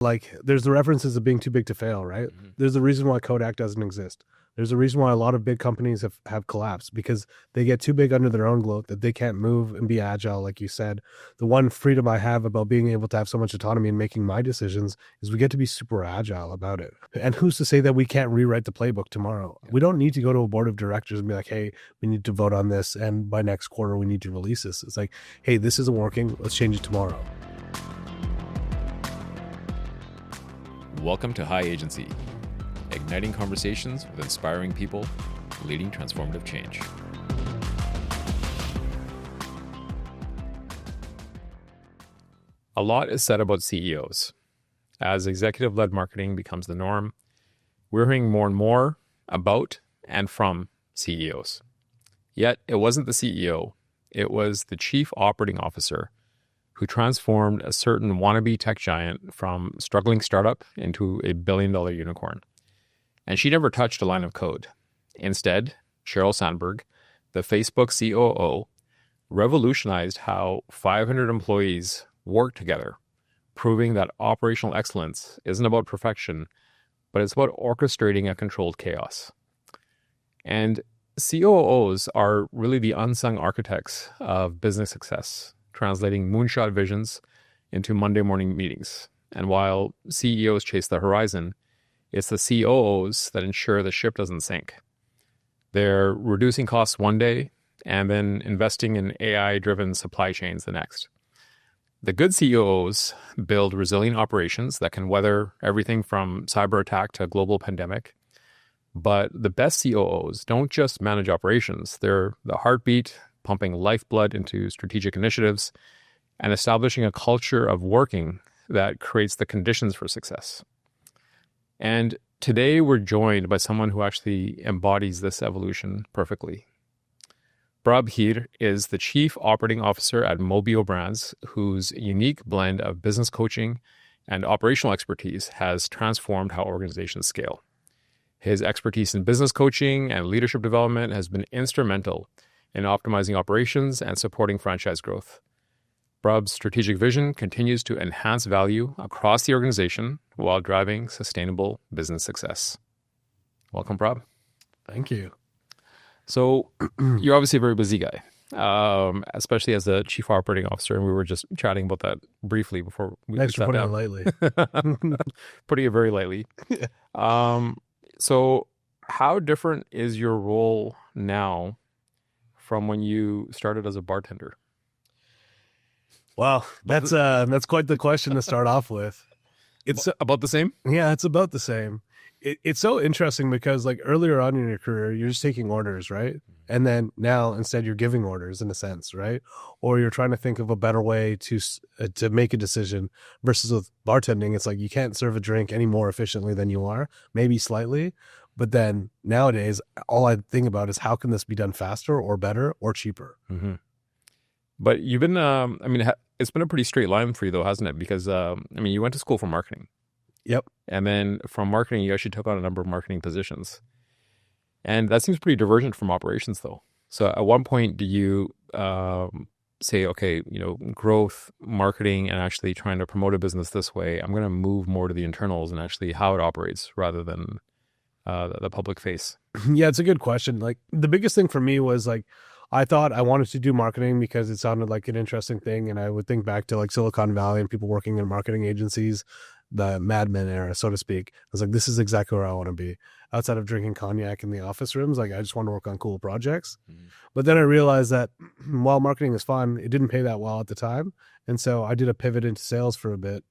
Like, there's the references of being too big to fail, right? There's a reason why Kodak doesn't exist. There's a reason why a lot of big companies have collapsed, because they get too big under their own gloat that they can't move and be agile, like you said. The one freedom I have about being able to have so much autonomy in making my decisions is we get to be super agile about it. And who's to say that we can't rewrite the playbook tomorrow? Yeah. We don't need to go to a board of directors and be like, hey, we need to vote on this, and by next quarter we need to release this. It's like, hey, this isn't working, let's change it tomorrow. Welcome to High Agency, igniting conversations with inspiring people, leading transformative change. A lot is said about CEOs. As executive-led marketing becomes the norm, we're hearing more and more about and from CEOs. Yet it wasn't the CEO, it was the chief operating officer who transformed a certain wannabe tech giant from struggling startup into a billion-dollar unicorn. And she never touched a line of code. Instead, Sheryl Sandberg, the Facebook COO, revolutionized how 500 employees work together, proving that operational excellence isn't about perfection, but it's about orchestrating a controlled chaos. And COOs are really the unsung architects of business success, translating moonshot visions into Monday morning meetings. And while CEOs chase the horizon, it's the COOs that ensure the ship doesn't sink. They're reducing costs one day and then investing in AI-driven supply chains the next. The good COOs build resilient operations that can weather everything from cyber attack to a global pandemic. But the best COOs don't just manage operations. They're the heartbeat, pumping lifeblood into strategic initiatives and establishing a culture of working that creates the conditions for success. And today we're joined by someone who actually embodies this evolution perfectly. Prabh Heer is the Chief Operating Officer at Mobio Brands, whose unique blend of business coaching and operational expertise has transformed how organizations scale. His expertise in business coaching and leadership development has been instrumental in optimizing operations and supporting franchise growth. Prabh's strategic vision continues to enhance value across the organization while driving sustainable business success. Welcome, Prabh. Thank you. So you're obviously a very busy guy, especially as a chief operating officer, and we were just chatting about that briefly before we Thanks for sat putting down. it lightly. Putting it very lightly. So how different is your role now from when you started as a bartender? Wow, that's quite the question to start off with. It's about the same? Yeah, it's about the same. It's so interesting because, like, earlier on in your career, you're just taking orders, right? And then now instead you're giving orders in a sense, right? Or you're trying to think of a better way to make a decision. Versus with bartending, it's like you can't serve a drink any more efficiently than you are, maybe slightly. But then nowadays, all I think about is how can this be done faster or better or cheaper? Mm-hmm. But you've been, it's been a pretty straight line for you though, hasn't it? Because, you went to school for marketing. Yep. And then from marketing, you actually took on a number of marketing positions. And that seems pretty divergent from operations though. So at one point, do you say, okay, growth, marketing, and actually trying to promote a business this way, I'm going to move more to the internals and actually how it operates rather than the public face? Yeah, it's a good question. Like, the biggest thing for me was, like, I thought I wanted to do marketing because it sounded like an interesting thing. And I would think back to, like, Silicon Valley and people working in marketing agencies, the Mad Men era, so to speak. I was like, this is exactly where I want to be. Outside of drinking cognac in the office rooms, like, I just want to work on cool projects. Mm-hmm. But then I realized that while marketing is fun, it didn't pay that well at the time. And so I did a pivot into sales for a bit.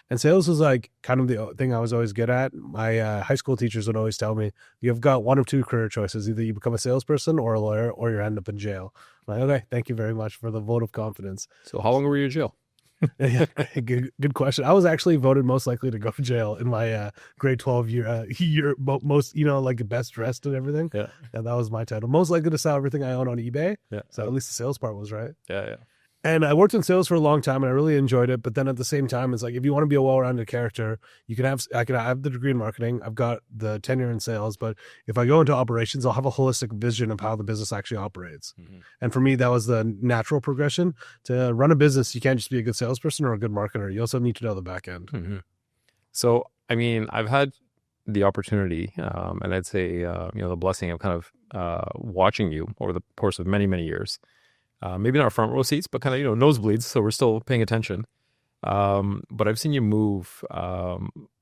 And sales was, like, kind of the thing I was always good at. My high school teachers would always tell me, you've got one of two career choices. Either you become a salesperson or a lawyer, or you end up in jail. I'm like, okay, thank you very much for the vote of confidence. So how long were you in jail? Yeah, good question. I was actually voted most likely to go to jail in my grade 12 year most, like, best dressed and everything. Yeah. And that was my title. Most likely to sell everything I own on eBay. Yeah. So at least the sales part was right. Yeah. And I worked in sales for a long time and I really enjoyed it. But then at the same time, it's like, if you want to be a well-rounded character, I can have the degree in marketing. I've got the tenure in sales, but if I go into operations, I'll have a holistic vision of how the business actually operates. Mm-hmm. And for me, that was the natural progression. To run a business, you can't just be a good salesperson or a good marketer. You also need to know the back end. Mm-hmm. So, I mean, I've had the opportunity, and I'd say, the blessing of kind of watching you over the course of many, many years. Maybe not front row seats, but kind of, nosebleeds. So we're still paying attention. But I've seen you move,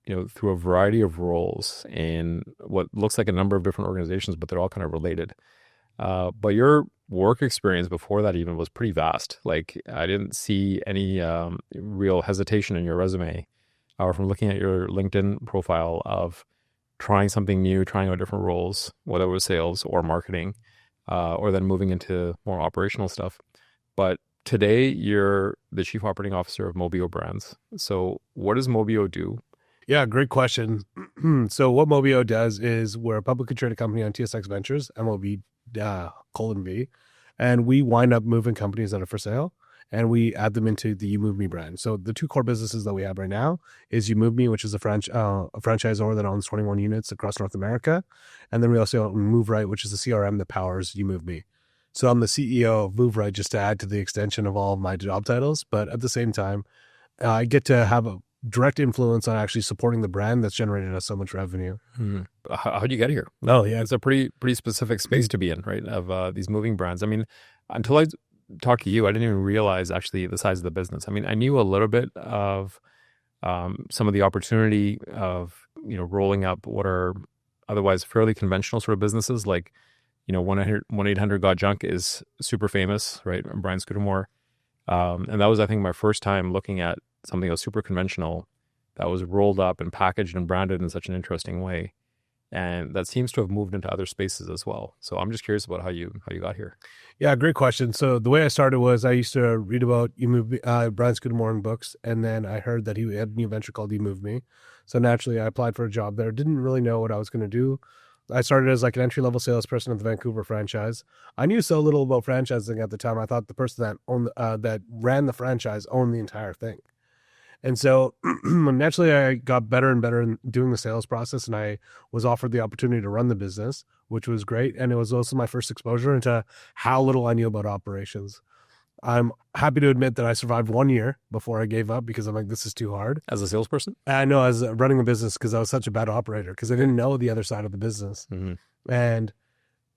through a variety of roles in what looks like a number of different organizations, but they're all kind of related. But your work experience before that even was pretty vast. Like I didn't see any real hesitation in your resume or from looking at your LinkedIn profile of trying something new, trying out different roles, whether it was sales or marketing, or then moving into more operational stuff. But today you're the chief operating officer of Mobio Brands. So what does Mobio do? Yeah, great question. So what Mobio does is we're a publicly traded company on TSX Ventures, MOB colon V, and we wind up moving companies that are for sale, and we add them into the UMoveMe brand. So the two core businesses that we have right now is UMoveMe, which is a franchisor that owns 21 units across North America, and then we also own MoveRight, which is the CRM that powers UMoveMe. So I'm the CEO of MoveRight, just to add to the extension of all of my job titles, but at the same time, I get to have a direct influence on actually supporting the brand that's generated us so much revenue. How'd you get here? Oh yeah, It's a pretty specific space to be in, right? Of these moving brands. I mean, until I talked to you, I didn't even realize actually the size of the business. I mean, I knew a little bit of some of the opportunity of rolling up what are otherwise fairly conventional sort of businesses, like 1-800 Got Junk is super famous, right? Brian Scudamore, and that was, I think, my first time looking at something that was super conventional that was rolled up and packaged and branded in such an interesting way. And that seems to have moved into other spaces as well. So I'm just curious about how you got here. Yeah, great question. So the way I started was I used to read about Brian Scudamore in books, and then I heard that he had a new venture called UMoveMe. So naturally, I applied for a job there. Didn't really know what I was going to do. I started as like an entry-level salesperson at the Vancouver franchise. I knew so little about franchising at the time. I thought the person that owned that ran the franchise owned the entire thing. And so naturally, I got better and better in doing the sales process, and I was offered the opportunity to run the business, which was great. And it was also my first exposure into how little I knew about operations. I'm happy to admit that I survived 1 year before I gave up because I'm like, this is too hard. As a salesperson? I know, as running a business, because I was such a bad operator, because I didn't know the other side of the business. Mm-hmm. And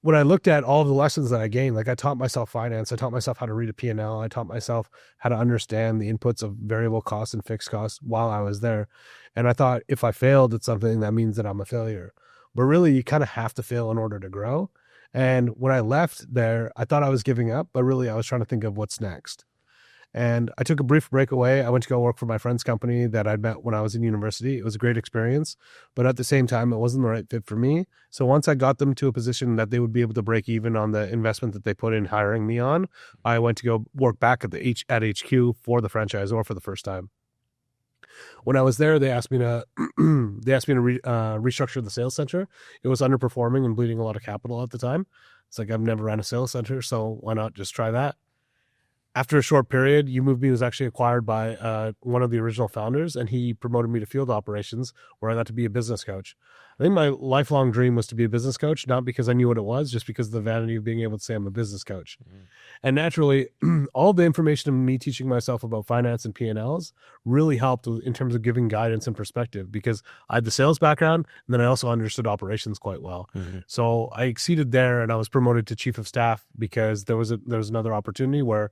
when I looked at all of the lessons that I gained, like I taught myself finance, I taught myself how to read a P&L, I taught myself how to understand the inputs of variable costs and fixed costs while I was there. And I thought if I failed at something, that means that I'm a failure. But really, you kind of have to fail in order to grow. And when I left there, I thought I was giving up, but really I was trying to think of what's next. And I took a brief break away. I went to go work for my friend's company that I'd met when I was in university. It was a great experience, but at the same time, it wasn't the right fit for me. So once I got them to a position that they would be able to break even on the investment that they put in hiring me on, I went to go work back at HQ for the franchisor for the first time. When I was there, they asked me to restructure the sales center. It was underperforming and bleeding a lot of capital at the time. It's like, I've never ran a sales center, so why not just try that? After a short period, UMoveMe was actually acquired by one of the original founders, and he promoted me to field operations, where I got to be a business coach. I think my lifelong dream was to be a business coach, not because I knew what it was, just because of the vanity of being able to say I'm a business coach. Mm-hmm. And naturally, all the information of me teaching myself about finance and P&Ls really helped in terms of giving guidance and perspective, because I had the sales background, and then I also understood operations quite well. Mm-hmm. So I exceeded there, and I was promoted to chief of staff because there was another opportunity where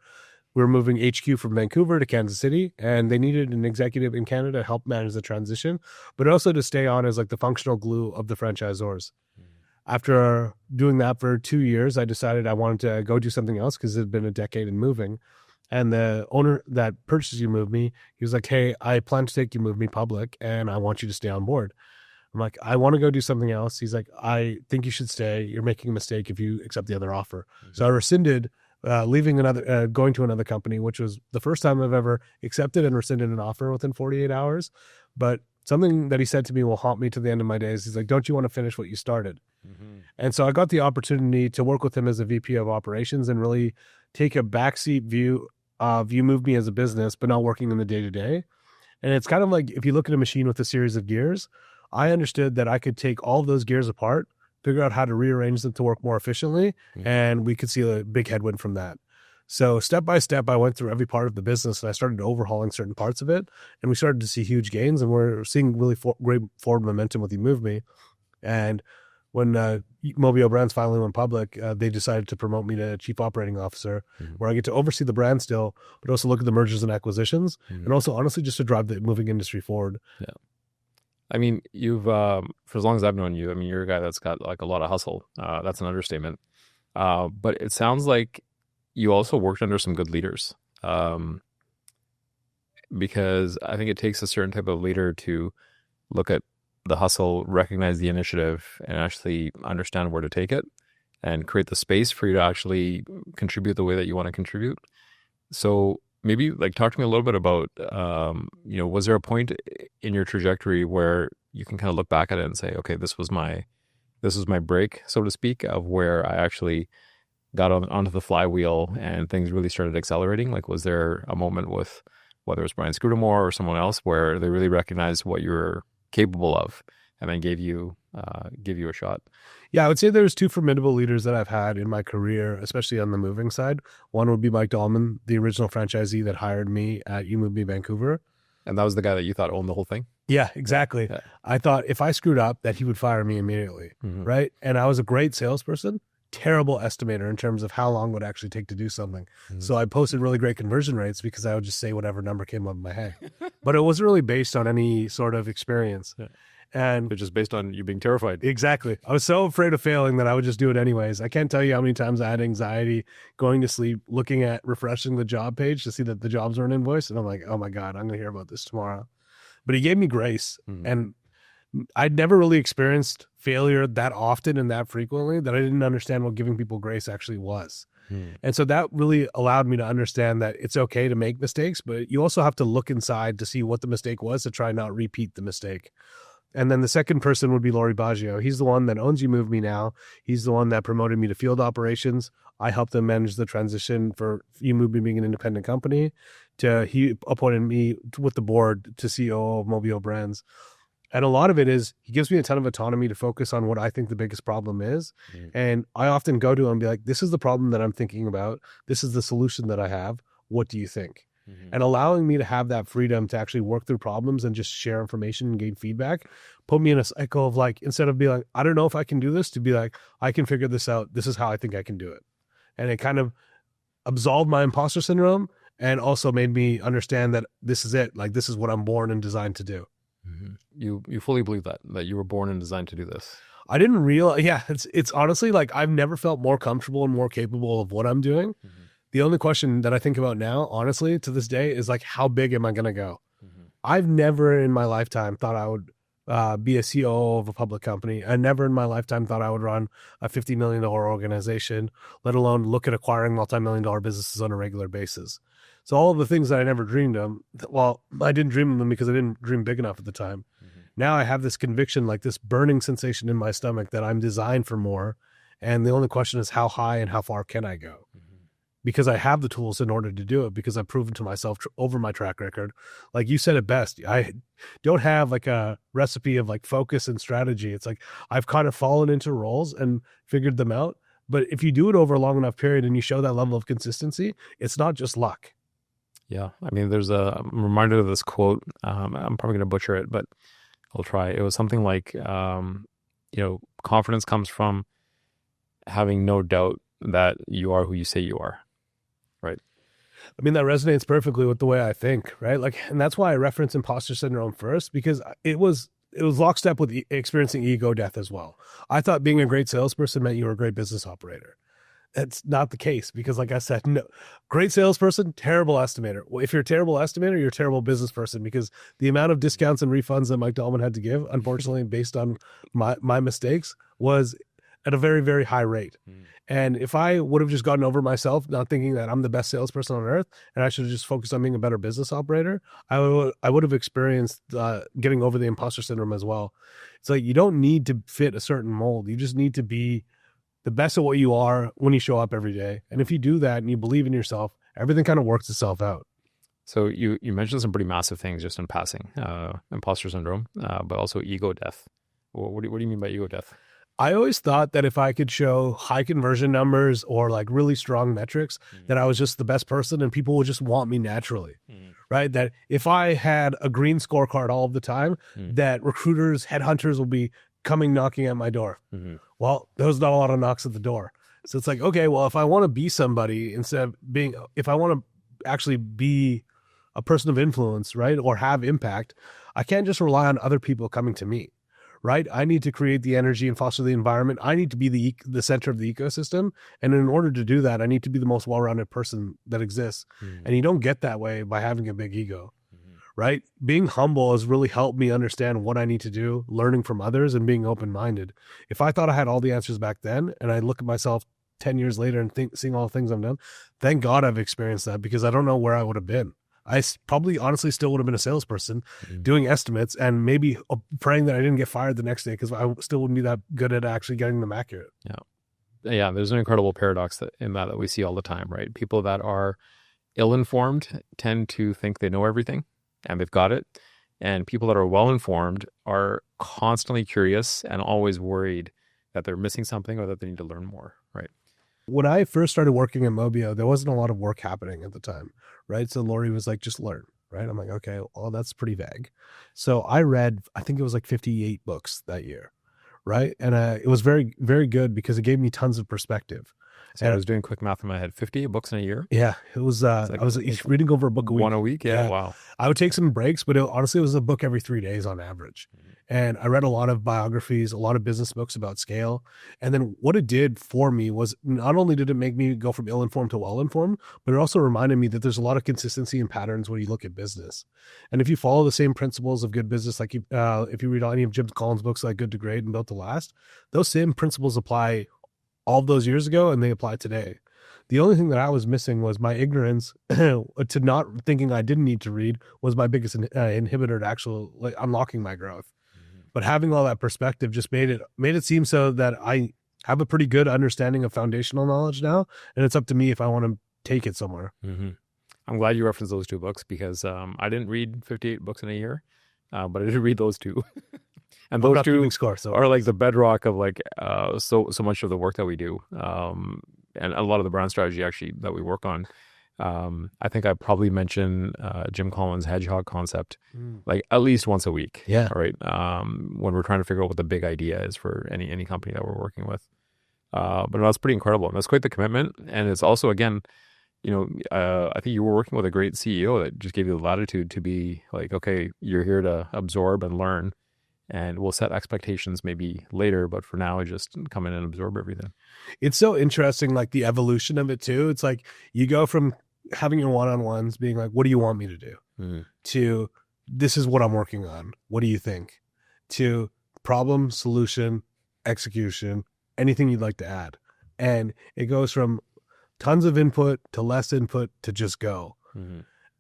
we were moving HQ from Vancouver to Kansas City, and they needed an executive in Canada to help manage the transition, but also to stay on as like the functional glue of the franchisors. After doing that for 2 years, I decided I wanted to go do something else because it had been a decade in moving. And the owner that purchased UMoveMe, he was like, hey, I plan to take UMoveMe public, and I want you to stay on board. I'm like, I want to go do something else. He's like, I think you should stay. You're making a mistake if you accept the other offer. Mm-hmm. So I rescinded going to another company, which was the first time I've ever accepted and rescinded an offer within 48 hours. But something that he said to me will haunt me to the end of my days. He's like, don't you want to finish what you started? Mm-hmm. And so I got the opportunity to work with him as a VP of operations and really take a backseat view of UMoveMe as a business, but not working in the day-to-day. And it's kind of like if you look at a machine with a series of gears, I understood that I could take all of those gears apart, figure out how to rearrange them to work more efficiently, and we could see a big headwind from that. So step by step, I went through every part of the business and I started overhauling certain parts of it. And we started to see huge gains, and we're seeing really great forward momentum with You Move Me. And when Mobio Brands finally went public, they decided to promote me to chief operating officer, where I get to oversee the brand still, but also look at the mergers and acquisitions, and also honestly just to drive the moving industry forward. Yeah. I mean, you've, for as long as I've known you, I mean, you're a guy that's got like a lot of hustle. That's an understatement. But it sounds like you also worked under some good leaders. Because I think it takes a certain type of leader to look at the hustle, recognize the initiative, and actually understand where to take it and create the space for you to actually contribute the way that you want to contribute. So maybe like talk to me a little bit about, was there a point in your trajectory where you can kind of look back at it and say, okay, this was my break, so to speak, of where I actually got onto the flywheel and things really started accelerating? Like, was there a moment with whether it was Brian Scudamore or someone else where they really recognized what you were capable of and then gave you a shot? Yeah, I would say there's two formidable leaders that I've had in my career, especially on the moving side. One would be Mike Dahlman, the original franchisee that hired me at You Move Me Vancouver. And that was the guy that you thought owned the whole thing? Yeah, exactly. Yeah. I thought if I screwed up that he would fire me immediately, right? And I was a great salesperson, terrible estimator in terms of how long it would actually take to do something. So I posted really great conversion rates because I would just say whatever number came up in my head. But it wasn't really based on any sort of experience. Yeah. And it's just based on you being terrified. Exactly. I was so afraid of failing that I would just do it anyways. I can't tell you how many times I had anxiety going to sleep, looking at refreshing the job page to see that the jobs weren't invoiced. And I'm like, oh my God, I'm going to hear about this tomorrow. But he gave me grace. And I'd never really experienced failure that often and that frequently that I didn't understand what giving people grace actually was. And so that really allowed me to understand that it's okay to make mistakes, but you also have to look inside to see what the mistake was to try not repeat the mistake. And then the second person would be Laurie Baggio. He's the one that owns You Move Me now. He's the one that promoted me to field operations. I helped him manage the transition for You Move Me being an independent company. He appointed me with the board to COO of Mobio Brands. And a lot of it is he gives me a ton of autonomy to focus on what I think the biggest problem is. And I often go to him and be like, this is the problem that I'm thinking about. This is the solution that I have. What do you think? And allowing me to have that freedom to actually work through problems and just share information and gain feedback put me in a cycle of like, instead of being like, I don't know if I can do this, to be like, I can figure this out. This is how I think I can do it. And it kind of absolved my imposter syndrome and also made me understand that this is it. Like, this is what I'm born and designed to do. You fully believe that you were born and designed to do this? I didn't realize. Yeah, it's honestly like I've never felt more comfortable and more capable of what I'm doing. The only question that I think about now, honestly, to this day, is like, how big am I going to go? I've never in my lifetime thought I would be a COO of a public company. I never in my lifetime thought I would run a $50 million organization, let alone look at acquiring multi-million-dollar businesses on a regular basis. So all of the things that I never dreamed of, well, I didn't dream of them because I didn't dream big enough at the time. Now I have this conviction, like this burning sensation in my stomach that I'm designed for more. And the only question is how high and how far can I go? Because I have the tools in order to do it, because I've proven to myself over my track record. Like you said it best, I don't have like a recipe of like focus and strategy. It's like I've kind of fallen into roles and figured them out. But if you do it over a long enough period and you show that level of consistency, it's not just luck. Yeah. I mean, I'm reminded of this quote. I'm probably going to butcher it, but I'll try. It was something like, confidence comes from having no doubt that you are who you say you are. Right. I mean, that resonates perfectly with the way I think, right? Like, and that's why I reference imposter syndrome first, because it was lockstep with experiencing ego death as well. I thought being a great salesperson meant you were a great business operator. That's not the case, because like I said, no, great salesperson, terrible estimator. Well, if you're a terrible estimator, you're a terrible business person, because the amount of discounts and refunds that Mike Dahlman had to give, unfortunately, based on my mistakes, was at a very, very high rate. And if I would have just gotten over myself, not thinking that I'm the best salesperson on earth, and I should have just focused on being a better business operator, I would have experienced getting over the imposter syndrome as well. It's like, you don't need to fit a certain mold. You just need to be the best at what you are when you show up every day. And if you do that and you believe in yourself, everything kind of works itself out. So you mentioned some pretty massive things just in passing, imposter syndrome, but also ego death. What do you mean by ego death? I always thought that if I could show high conversion numbers or like really strong metrics, that I was just the best person and people would just want me naturally, right? That if I had a green scorecard all of the time, that recruiters, headhunters will be coming knocking at my door. Well, there's not a lot of knocks at the door. So it's like, okay, well, if I want to be somebody instead of being, if I want to actually be a person of influence, right, or have impact, I can't just rely on other people coming to me. Right? I need to create the energy and foster the environment. I need to be the center of the ecosystem. And in order to do that, I need to be the most well-rounded person that exists. And you don't get that way by having a big ego, right? Being humble has really helped me understand what I need to do, learning from others and being open-minded. If I thought I had all the answers back then, and I look at myself 10 years later and seeing all the things I've done, thank God I've experienced that, because I don't know where I would have been. I probably honestly still would have been a salesperson doing estimates and maybe praying that I didn't get fired the next day, because I still wouldn't be that good at actually getting them accurate. Yeah. There's an incredible paradox in that we see all the time, right? People that are ill-informed tend to think they know everything and they've got it. And people that are well-informed are constantly curious and always worried that they're missing something or that they need to learn more, right? When I first started working at Mobio, there wasn't a lot of work happening at the time, right? So Lori was like, just learn, right? I'm like, okay, well, that's pretty vague. So I read, I think it was like 58 books that year, right? And it was very, very good because it gave me tons of perspective. So I was doing quick math in my head. 58 books in a year? Yeah, it was. I was reading over a book a week. One a week? Yeah. Wow. I would take some breaks, but honestly, it was a book every 3 days on average. And I read a lot of biographies, a lot of business books about scale. And then what it did for me was not only did it make me go from ill-informed to well-informed, but it also reminded me that there's a lot of consistency and patterns when you look at business. And if you follow the same principles of good business, like if you read any of Jim Collins' books like Good to Great and Built to Last, those same principles apply all of those years ago and they apply today. The only thing that I was missing was my ignorance to not thinking I didn't need to read was my biggest inhibitor to actually unlocking my growth. But having all that perspective just made it seem so that I have a pretty good understanding of foundational knowledge now, and it's up to me if I want to take it somewhere. I'm glad you referenced those two books because I didn't read 58 books in a year, but I did read those two. And those two are like the bedrock of like so much of the work that we do, and a lot of the brand strategy actually that we work on. I think I probably mention Jim Collins' hedgehog concept like at least once a week. Yeah. All right. When we're trying to figure out what the big idea is for any company that we're working with. But that's pretty incredible. And that's quite the commitment. And it's also, again, I think you were working with a great CEO that just gave you the latitude to be like, okay, you're here to absorb and learn. And we'll set expectations maybe later, but for now, I just come in and absorb everything. It's so interesting, like the evolution of it too. It's like you go from having your one-on-ones being like, what do you want me to do? To this is what I'm working on. What do you think? To problem, solution, execution, anything you'd like to add. And it goes from tons of input to less input to just go.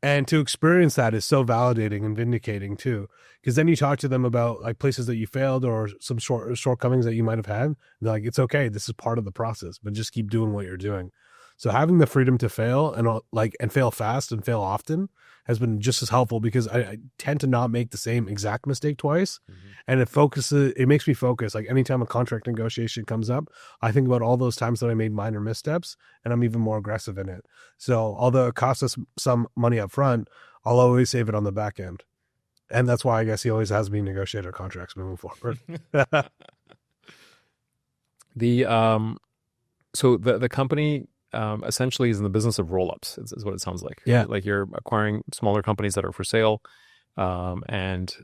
And to experience that is so validating and vindicating too, because then you talk to them about like places that you failed or some shortcomings that you might have had. And they're like, it's okay. This is part of the process, but just keep doing what you're doing. So having the freedom to fail and fail fast and fail often has been just as helpful, because I tend to not make the same exact mistake twice. And it makes me focus. Like anytime a contract negotiation comes up, I think about all those times that I made minor missteps, and I'm even more aggressive in it. So although it costs us some money up front, I'll always save it on the back end. And that's why I guess he always has me negotiate our contracts moving forward. So the company essentially is in the business of roll-ups, is what it sounds like. Yeah. Like you're acquiring smaller companies that are for sale and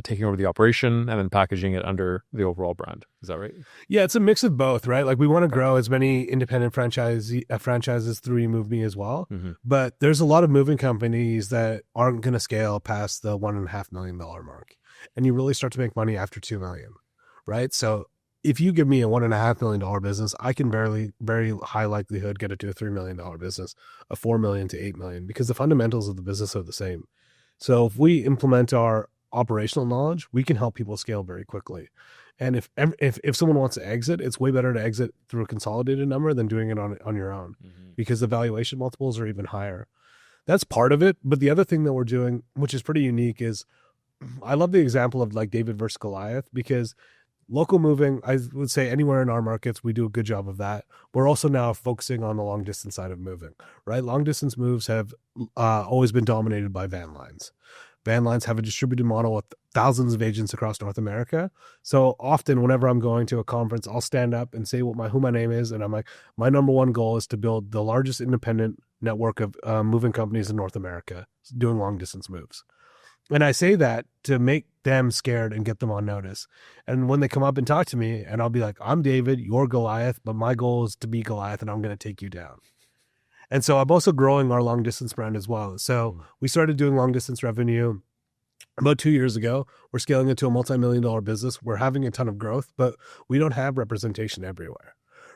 taking over the operation and then packaging it under the overall brand. Is that right? Yeah, it's a mix of both, right? Like we want to grow as many independent franchises through eMove as well. But there's a lot of moving companies that aren't going to scale past the $1.5 million mark. And you really start to make money after $2 million, right? So if you give me a $1.5 million business, I can very high likelihood get it to a $3 million business, a $4 million to $8 million, because the fundamentals of the business are the same. So if we implement our operational knowledge, we can help people scale very quickly. And if someone wants to exit, it's way better to exit through a consolidated number than doing it on your own, because the valuation multiples are even higher. That's part of it. But the other thing that we're doing, which is pretty unique, is I love the example of like David versus Goliath, because local moving, I would say anywhere in our markets, we do a good job of that. We're also now focusing on the long distance side of moving, right? Long distance moves have always been dominated by van lines. Van lines have a distributed model with thousands of agents across North America. So often, whenever I'm going to a conference, I'll stand up and say who my name is, and I'm like, my number one goal is to build the largest independent network of moving companies in North America doing long distance moves. And I say that to make them scared and get them on notice. And when they come up and talk to me, and I'll be like, I'm David, you're Goliath, but my goal is to be Goliath, and I'm going to take you down. And so I'm also growing our long distance brand as well. So we started doing long distance revenue about 2 years ago. We're scaling it to a multi-million-dollar business. We're having a ton of growth, but we don't have representation everywhere,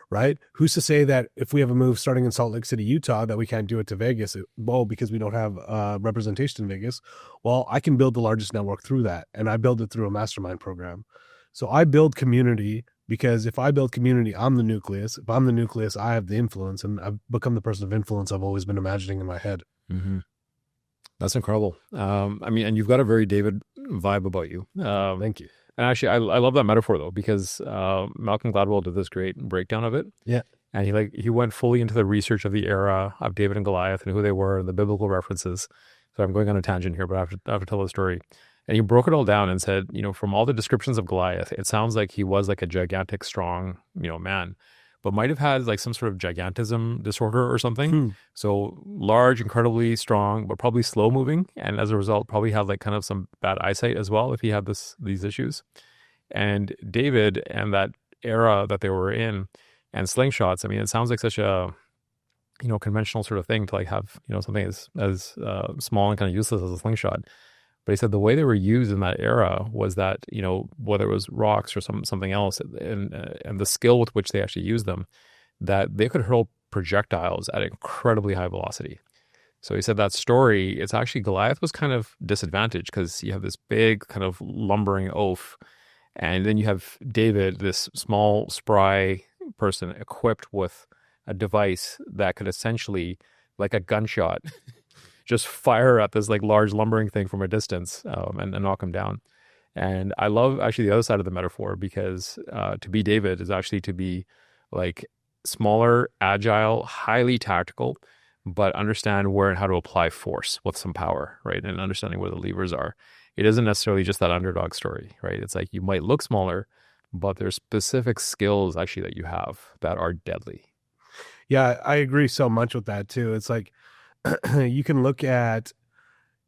right? Who's to say that if we have a move starting in Salt Lake City, Utah, that we can't do it to Vegas? Well, because we don't have representation in Vegas. Well, I can build the largest network through that, and I build it through a mastermind program. So I build community, because if I build community, I'm the nucleus. If I'm the nucleus, I have the influence, and I've become the person of influence I've always been imagining in my head. Mm-hmm. That's incredible. I mean, and you've got a very David vibe about you. Thank you. And actually, I love that metaphor though, because Malcolm Gladwell did this great breakdown of it. Yeah. And he went fully into the research of the era of David and Goliath and who they were and the biblical references. So I'm going on a tangent here, but I have to tell the story. And he broke it all down and said, from all the descriptions of Goliath, it sounds like he was like a gigantic, strong, man, but might have had like some sort of gigantism disorder or something. So large, incredibly strong, but probably slow moving. And as a result, probably had like kind of some bad eyesight as well if he had these issues. And David and that era that they were in and slingshots, I mean, it sounds like such a, conventional sort of thing to like have, something as small and kind of useless as a slingshot. But he said the way they were used in that era was that, whether it was rocks or something else, and the skill with which they actually used them, that they could hurl projectiles at incredibly high velocity. So he said that story, it's actually Goliath was kind of disadvantaged because you have this big kind of lumbering oaf, and then you have David, this small, spry person equipped with a device that could essentially, like a gunshot, just fire at this like large lumbering thing from a distance and knock him down. And I love actually the other side of the metaphor, because to be David is actually to be like smaller, agile, highly tactical, but understand where and how to apply force with some power, right? And understanding where the levers are. It isn't necessarily just that underdog story, right? It's like you might look smaller, but there's specific skills actually that you have that are deadly. Yeah, I agree so much with that too. It's like, you can look at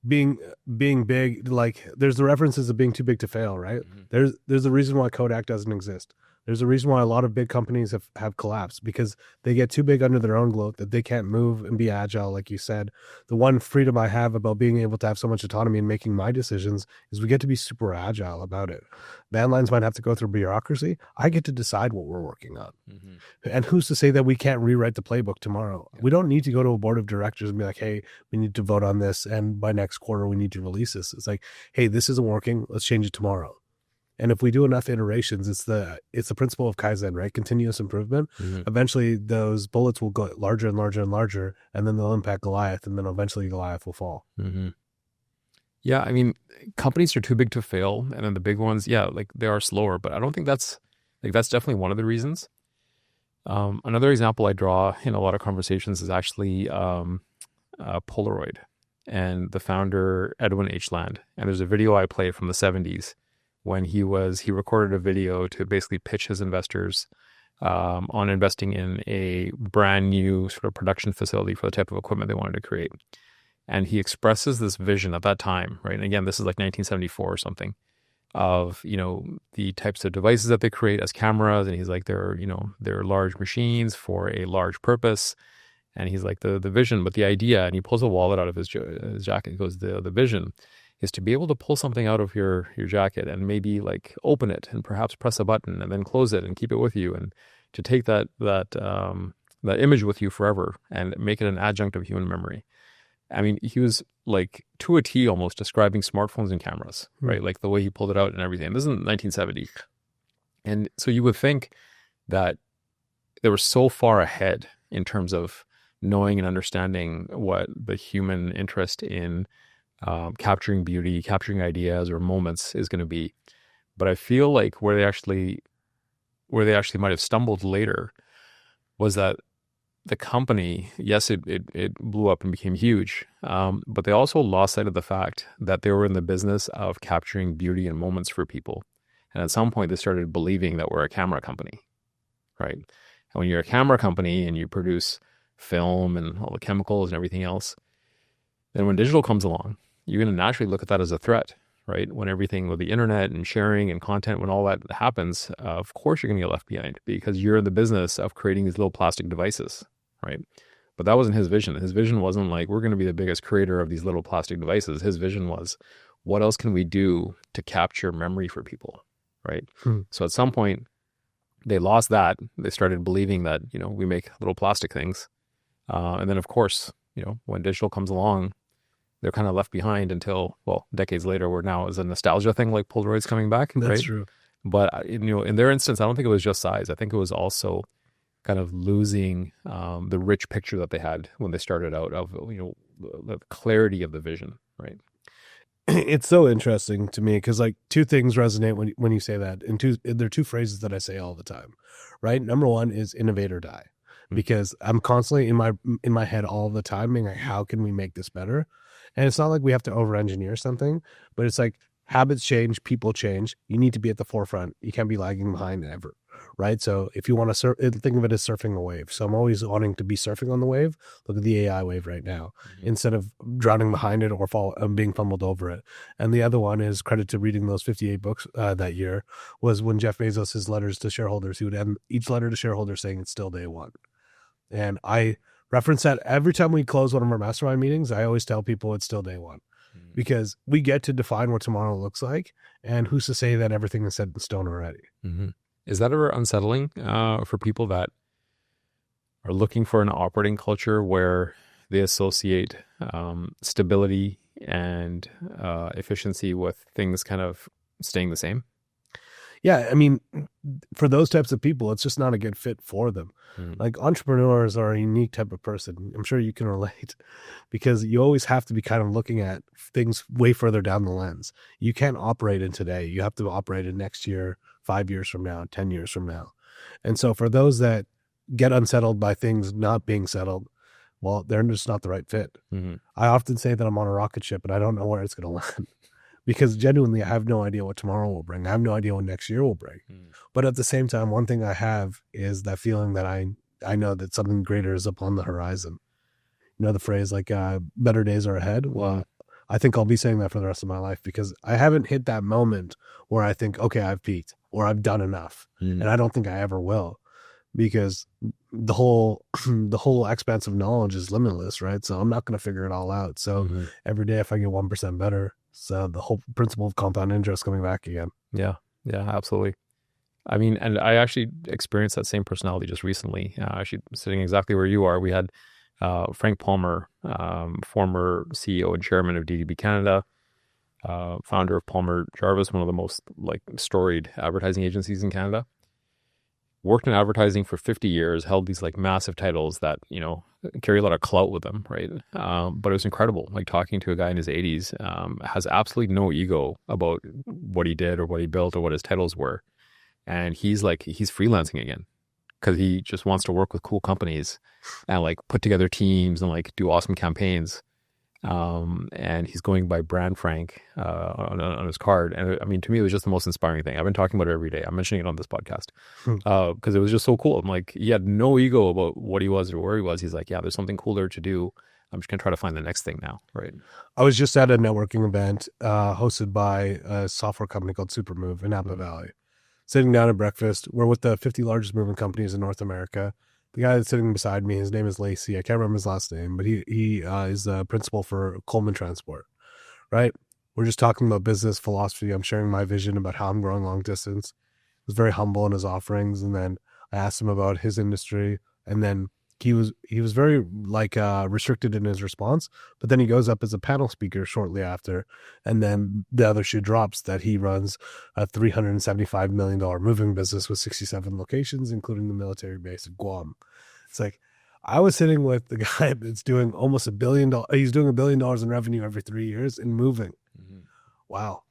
being big, like there's the references of being too big to fail, right? Mm-hmm. There's a reason why Kodak doesn't exist. There's a reason why a lot of big companies have collapsed, because they get too big under their own gloat that they can't move and be agile, like you said. The one freedom I have about being able to have so much autonomy in making my decisions is we get to be super agile about it. Van lines might have to go through bureaucracy. I get to decide what we're working on. Mm-hmm. And who's to say that we can't rewrite the playbook tomorrow? Yeah. We don't need to go to a board of directors and be like, hey, we need to vote on this, and by next quarter we need to release this. It's like, hey, this isn't working. Let's change it tomorrow. And if we do enough iterations, it's the principle of Kaizen, right? Continuous improvement. Mm-hmm. Eventually, those bullets will go larger and larger and larger, and then they'll impact Goliath, and then eventually Goliath will fall. Mm-hmm. Yeah, I mean, companies are too big to fail, and then the big ones, yeah, like they are slower. But I don't think that's definitely one of the reasons. Another example I draw in a lot of conversations is actually Polaroid and the founder Edwin H. Land. And there's a video I play from the 70s. When he recorded a video to basically pitch his investors on investing in a brand new sort of production facility for the type of equipment they wanted to create. And he expresses this vision at that time, right? And again, this is like 1974 or something, of, the types of devices that they create as cameras. And he's like, they're large machines for a large purpose. And he's like, the vision, but the idea, and he pulls a wallet out of his jacket. He goes, the vision is to be able to pull something out of your jacket and maybe like open it and perhaps press a button and then close it and keep it with you, and to take that image with you forever and make it an adjunct of human memory. I mean, he was like to a T almost describing smartphones and cameras, right? Like the way he pulled it out and everything. This is 1970. And so you would think that they were so far ahead in terms of knowing and understanding what the human interest in capturing beauty, capturing ideas or moments is going to be. But I feel like where they actually might have stumbled later was that the company, yes, it blew up and became huge, but they also lost sight of the fact that they were in the business of capturing beauty and moments for people. And at some point, they started believing that we're a camera company, right? And when you're a camera company and you produce film and all the chemicals and everything else, then when digital comes along, you're going to naturally look at that as a threat, right? When everything with the internet and sharing and content, when all that happens, of course you're going to get left behind because you're in the business of creating these little plastic devices, right? But that wasn't his vision. His vision wasn't like, we're going to be the biggest creator of these little plastic devices. His vision was, what else can we do to capture memory for people, right? So at some point, they lost that. They started believing that, we make little plastic things. And then, of course, when digital comes along, they're kind of left behind until, well, decades later, where now is a nostalgia thing, like Polaroid's coming back, That's right? true. But, in their instance, I don't think it was just size. I think it was also kind of losing the rich picture that they had when they started out of, the clarity of the vision, right? It's so interesting to me because like two things resonate when you say that, and there are two phrases that I say all the time, right? Number one is innovate or die, because I'm constantly in my head all the time being like, how can we make this better? And it's not like we have to over engineer something, but it's like habits change, people change. You need to be at the forefront. You can't be lagging behind ever, right? So if you want to think of it as surfing a wave. So I'm always wanting to be surfing on the wave. Look at the AI wave right now, instead of drowning behind it or being fumbled over it. And the other one is credit to reading those 58 books that year, was when Jeff Bezos, his letters to shareholders, he would end each letter to shareholders saying it's still day one. And I reference that every time we close one of our mastermind meetings. I always tell people it's still day one, because we get to define what tomorrow looks like. And who's to say that everything is set in stone already? Mm-hmm. Is that ever unsettling for people that are looking for an operating culture where they associate stability and efficiency with things kind of staying the same? Yeah, I mean, for those types of people, it's just not a good fit for them. Like, entrepreneurs are a unique type of person. I'm sure you can relate, because you always have to be kind of looking at things way further down the lens. You can't operate in today. You have to operate in next year, 5 years from now, 10 years from now. And so for those that get unsettled by things not being settled, well, they're just not the right fit. I often say that I'm on a rocket ship and I don't know where it's going to land. Because genuinely, I have no idea what tomorrow will bring. I have no idea what next year will bring. But at the same time, one thing I have is that feeling that I know that something greater is upon the horizon. You know the phrase like better days are ahead? Well, I think I'll be saying that for the rest of my life, because I haven't hit that moment where I think, okay, I've peaked or I've done enough. And I don't think I ever will, because the whole expanse of knowledge is limitless, right? So I'm not going to figure it all out. So every day, if I get 1% better, so the whole principle of compound interest coming back again. Yeah, absolutely. I mean, and I actually experienced that same personality just recently. Actually, sitting exactly where you are, we had Frank Palmer, former CEO and chairman of DDB Canada, founder of Palmer Jarvis, one of the most storied advertising agencies in Canada. Worked in advertising for 50 years, held these massive titles that, carry a lot of clout with them, right? But it was incredible. Talking to a guy in his 80s, has absolutely no ego about what he did or what he built or what his titles were. And he's freelancing again because he just wants to work with cool companies and put together teams and do awesome campaigns. And he's going by Brand Frank on his card. And I mean, to me, it was just the most inspiring thing. I've been talking about it every day. I'm mentioning it on this podcast because it was just so cool. I'm he had no ego about what he was or where he was. He's like, yeah, there's something cooler to do. I'm just going to try to find the next thing now. Right. I was just at a networking event hosted by a software company called Supermove in Napa Valley. Sitting down at breakfast, we're with the 50 largest movement companies in North America. The guy that's sitting beside me, his name is Lacey. I can't remember his last name, but he is the principal for Coleman Transport, right? We're just talking about business philosophy. I'm sharing my vision about how I'm growing long distance. He was very humble in his offerings. And then I asked him about his industry. And then he was very restricted in his response. But then he goes up as a panel speaker shortly after. And then the other shoe drops that he runs a $375 million moving business with 67 locations, including the military base at Guam. It's I was sitting with the guy that's doing almost $1 billion. He's doing $1 billion in revenue every 3 years in moving. Wow.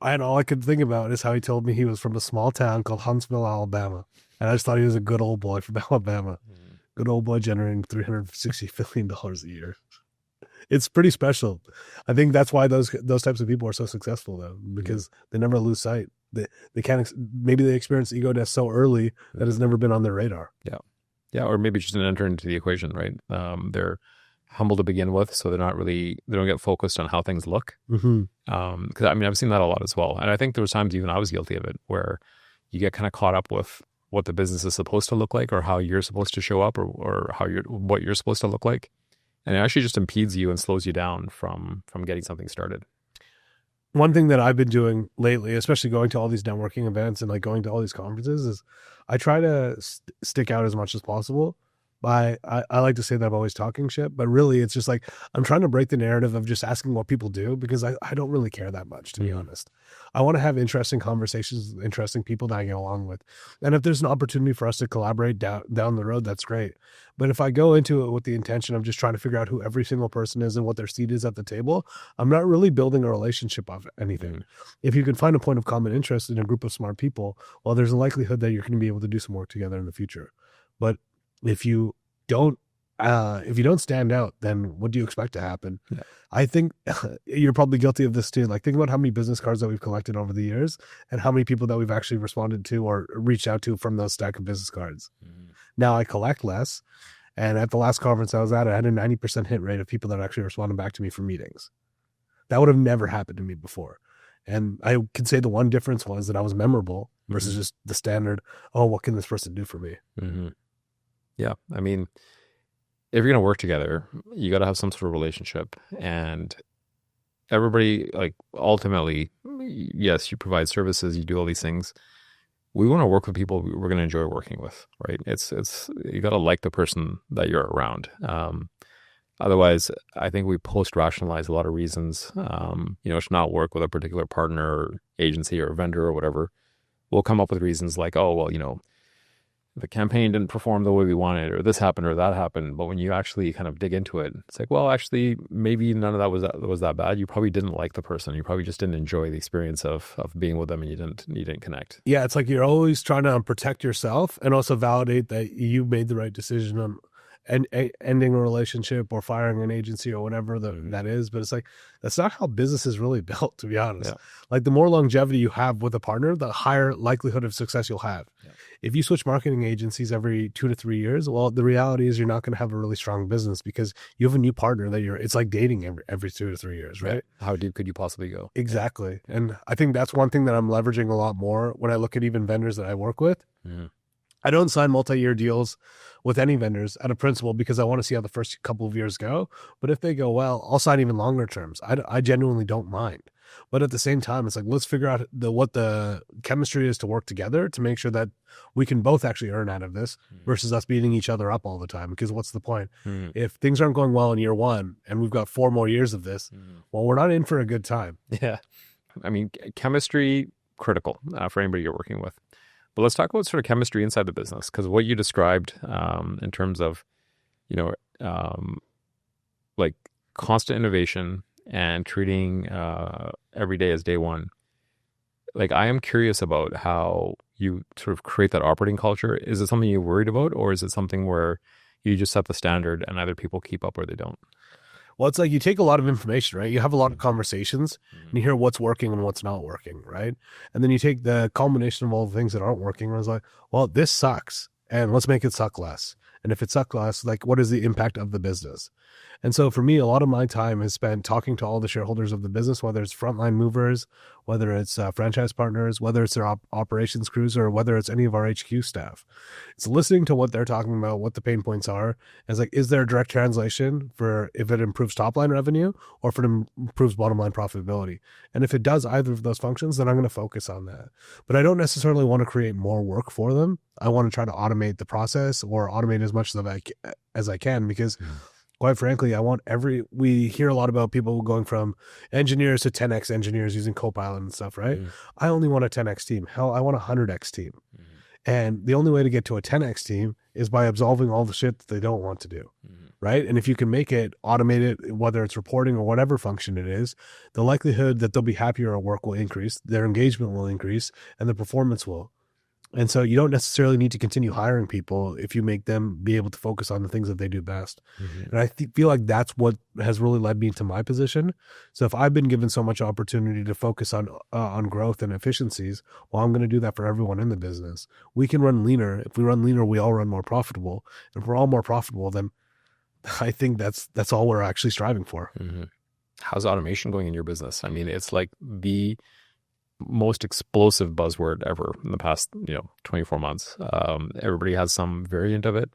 And all I could think about is how he told me he was from a small town called Huntsville, Alabama. And I just thought he was a good old boy from Alabama. Good old boy generating $360 billion a year. It's pretty special. I think that's why those types of people are so successful, though, because they never lose sight. They can't, maybe they experience ego death so early that it's never been on their radar. Yeah. Or maybe just didn't enter into the equation, right? They're humble to begin with, so they don't get focused on how things look. Because I mean, I've seen that a lot as well. And I think there was times even I was guilty of it where you get kind of caught up with what the business is supposed to look like, or how you're supposed to show up, or what you're supposed to look like. And it actually just impedes you and slows you down from getting something started. One thing that I've been doing lately, especially going to all these networking events and like going to all these conferences, is I try to stick out as much as possible. I like to say that I'm always talking shit, but really it's just like I'm trying to break the narrative of just asking what people do, because I don't really care that much, to be honest. I want to have interesting conversations with interesting people that I get along with. And if there's an opportunity for us to collaborate down the road, that's great. But if I go into it with the intention of just trying to figure out who every single person is and what their seat is at the table, I'm not really building a relationship of anything. If you can find a point of common interest in a group of smart people, well, there's a likelihood that you're going to be able to do some work together in the future. But if you don't stand out, then what do you expect to happen? Yeah. I think you're probably guilty of this too. Like, think about how many business cards that we've collected over the years and how many people that we've actually responded to or reached out to from those stack of business cards. Now I collect less. And at the last conference I was at, I had a 90% hit rate of people that actually responded back to me for meetings. That would have never happened to me before. And I could say the one difference was that I was memorable versus just the standard, oh, what can this person do for me? Yeah. I mean, if you're going to work together, you got to have some sort of relationship. And everybody, like, ultimately, yes, you provide services, you do all these things. We want to work with people we're going to enjoy working with, right? It's you got to like the person that you're around. Otherwise, I think we post-rationalize a lot of reasons, to not work with a particular partner or agency or vendor or whatever. We'll come up with reasons like, oh, well, the campaign didn't perform the way we wanted, or this happened or that happened. But when you actually kind of dig into it, it's like, well, actually, maybe none of that was that bad. You probably didn't like the person. You probably just didn't enjoy the experience of being with them, and you didn't connect. Yeah, it's like you're always trying to protect yourself and also validate that you made the right decision on ending a relationship or firing an agency or whatever that is. But it's like, that's not how business is really built, to be honest. Yeah. Like, the more longevity you have with a partner, the higher likelihood of success you'll have. Yeah. If you switch marketing agencies every 2 to 3 years, well, the reality is you're not going to have a really strong business because you have a new partner that it's like dating every 2 to 3 years, right? Yeah. How deep could you possibly go? Exactly. And I think that's one thing that I'm leveraging a lot more when I look at even vendors that I work with. I don't sign multi-year deals with any vendors out of principle because I want to see how the first couple of years go. But if they go well, I'll sign even longer terms. I genuinely don't mind. But at the same time, it's like, let's figure out what the chemistry is to work together to make sure that we can both actually earn out of this versus us beating each other up all the time. Because what's the point? If things aren't going well in year one and we've got 4 more years of this, well, we're not in for a good time. Yeah. I mean, chemistry, critical for anybody you're working with. But let's talk about sort of chemistry inside the business, because what you described in terms of, like constant innovation and treating every day as day one. Like, I am curious about how you sort of create that operating culture. Is it something you're worried about, or is it something where you just set the standard and either people keep up or they don't? Well, it's like you take a lot of information, right? You have a lot of conversations and you hear what's working and what's not working, right? And then you take the culmination of all the things that aren't working and it's like, well, this sucks and let's make it suck less. And if it sucks less, like, what is the impact of the business? And so for me, a lot of my time is spent talking to all the shareholders of the business, whether it's frontline movers, whether it's franchise partners, whether it's their operations crews, or whether it's any of our HQ staff. It's listening to what they're talking about, what the pain points are. And it's like, is there a direct translation for if it improves top line revenue or if it improves bottom line profitability? And if it does either of those functions, then I'm going to focus on that. But I don't necessarily want to create more work for them. I want to try to automate the process or automate as much as I can because quite frankly, we hear a lot about people going from engineers to 10x engineers using Copilot and stuff, right? I only want a 10x team. Hell, I want a 100x team. And the only way to get to a 10x team is by absolving all the shit that they don't want to do, right? And if you can make it automated, whether it's reporting or whatever function it is, the likelihood that they'll be happier at work will increase, their engagement will increase, and the performance will. And so you don't necessarily need to continue hiring people if you make them be able to focus on the things that they do best. And I feel like that's what has really led me to my position. So if I've been given so much opportunity to focus on growth and efficiencies, well, I'm going to do that for everyone in the business. We can run leaner. If we run leaner, we all run more profitable. And if we're all more profitable, then I think that's all we're actually striving for. How's automation going in your business? I mean, it's like the most explosive buzzword ever in the past 24 months. Everybody has some variant of it.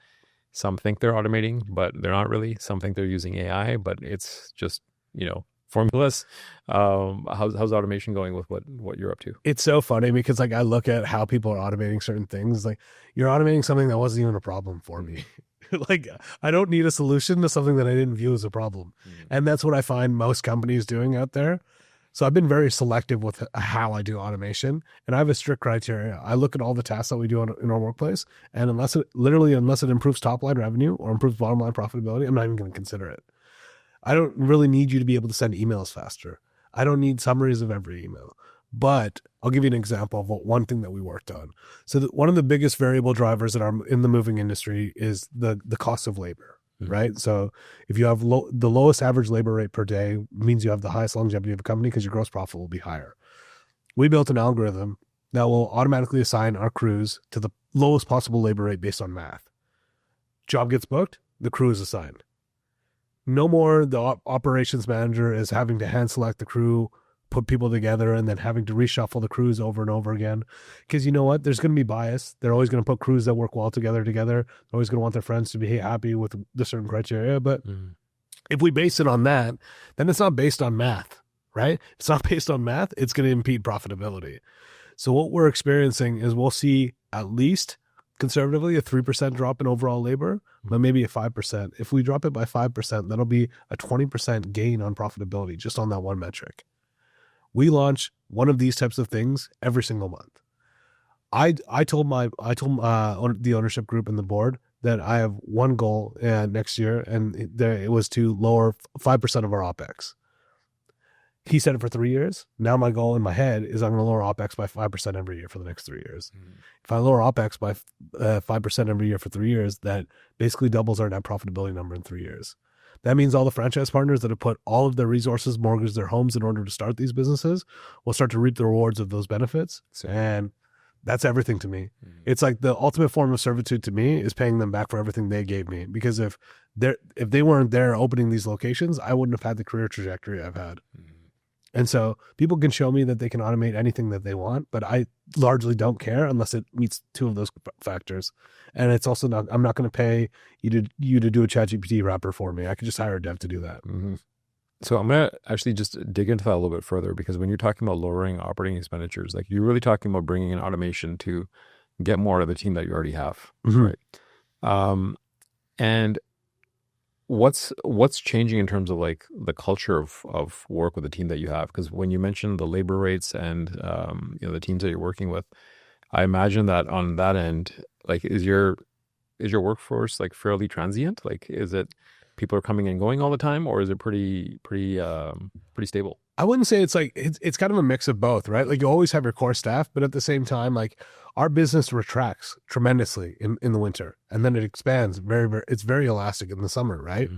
Some think they're automating, but they're not really. Some think they're using AI, but it's just formulas. How's automation going with what you're up to? It's so funny because like I look at how people are automating certain things. Like, you're automating something that wasn't even a problem for me. Like, I don't need a solution to something that I didn't view as a problem. And that's what I find most companies doing out there. So I've been very selective with how I do automation, and I have a strict criteria. I look at all the tasks that we do in our workplace, and unless it improves top line revenue or improves bottom line profitability, I'm not even going to consider it. I don't really need you to be able to send emails faster. I don't need summaries of every email. But I'll give you an example of one thing that we worked on. So one of the biggest variable drivers in the moving industry is the cost of labor. Right. So if you have the lowest average labor rate per day, means you have the highest longevity of a company because your gross profit will be higher. We built an algorithm that will automatically assign our crews to the lowest possible labor rate based on math. Job gets booked, the crew is assigned. No more the operations manager is having to hand select the crew, put people together, and then having to reshuffle the crews over and over again. Because you know what? There's going to be bias. They're always going to put crews that work well together. They're always going to want their friends to be happy with the certain criteria. But if we base it on that, then it's not based on math, right? If it's not based on math, it's going to impede profitability. So what we're experiencing is we'll see at least conservatively a 3% drop in overall labor, but maybe a 5%. If we drop it by 5%, that'll be a 20% gain on profitability just on that one metric. We launch one of these types of things every single month. I told the ownership group and the board that I have one goal next year, and it was to lower 5% of our OPEX. He said it for 3 years. Now my goal in my head is I'm going to lower OPEX by 5% every year for the next 3 years. If I lower OPEX by 5% every year for 3 years, that basically doubles our net profitability number in 3 years. That means all the franchise partners that have put all of their resources, mortgaged their homes in order to start these businesses will start to reap the rewards of those benefits. And that's everything to me. It's like the ultimate form of servitude to me is paying them back for everything they gave me. Because if they weren't there opening these locations, I wouldn't have had the career trajectory I've had. And so people can show me that they can automate anything that they want, but I largely don't care unless it meets two of those factors. And it's also not, I'm not going to pay you to do a ChatGPT wrapper for me. I could just hire a dev to do that. So I'm going to actually just dig into that a little bit further, because when you're talking about lowering operating expenditures, like you're really talking about bringing in automation to get more out of the team that you already have. Right. And what's changing in terms of like the culture of work with the team that you have? Because when you mentioned the labor rates and the teams that you're working with, I imagine that on that end, like is your workforce like fairly transient? Like, is it people are coming and going all the time, or is it pretty stable? I wouldn't say it's kind of a mix of both, right? Like, you always have your core staff, but at the same time, like, our business retracts tremendously in the winter, and then it expands it's very elastic in the summer, right?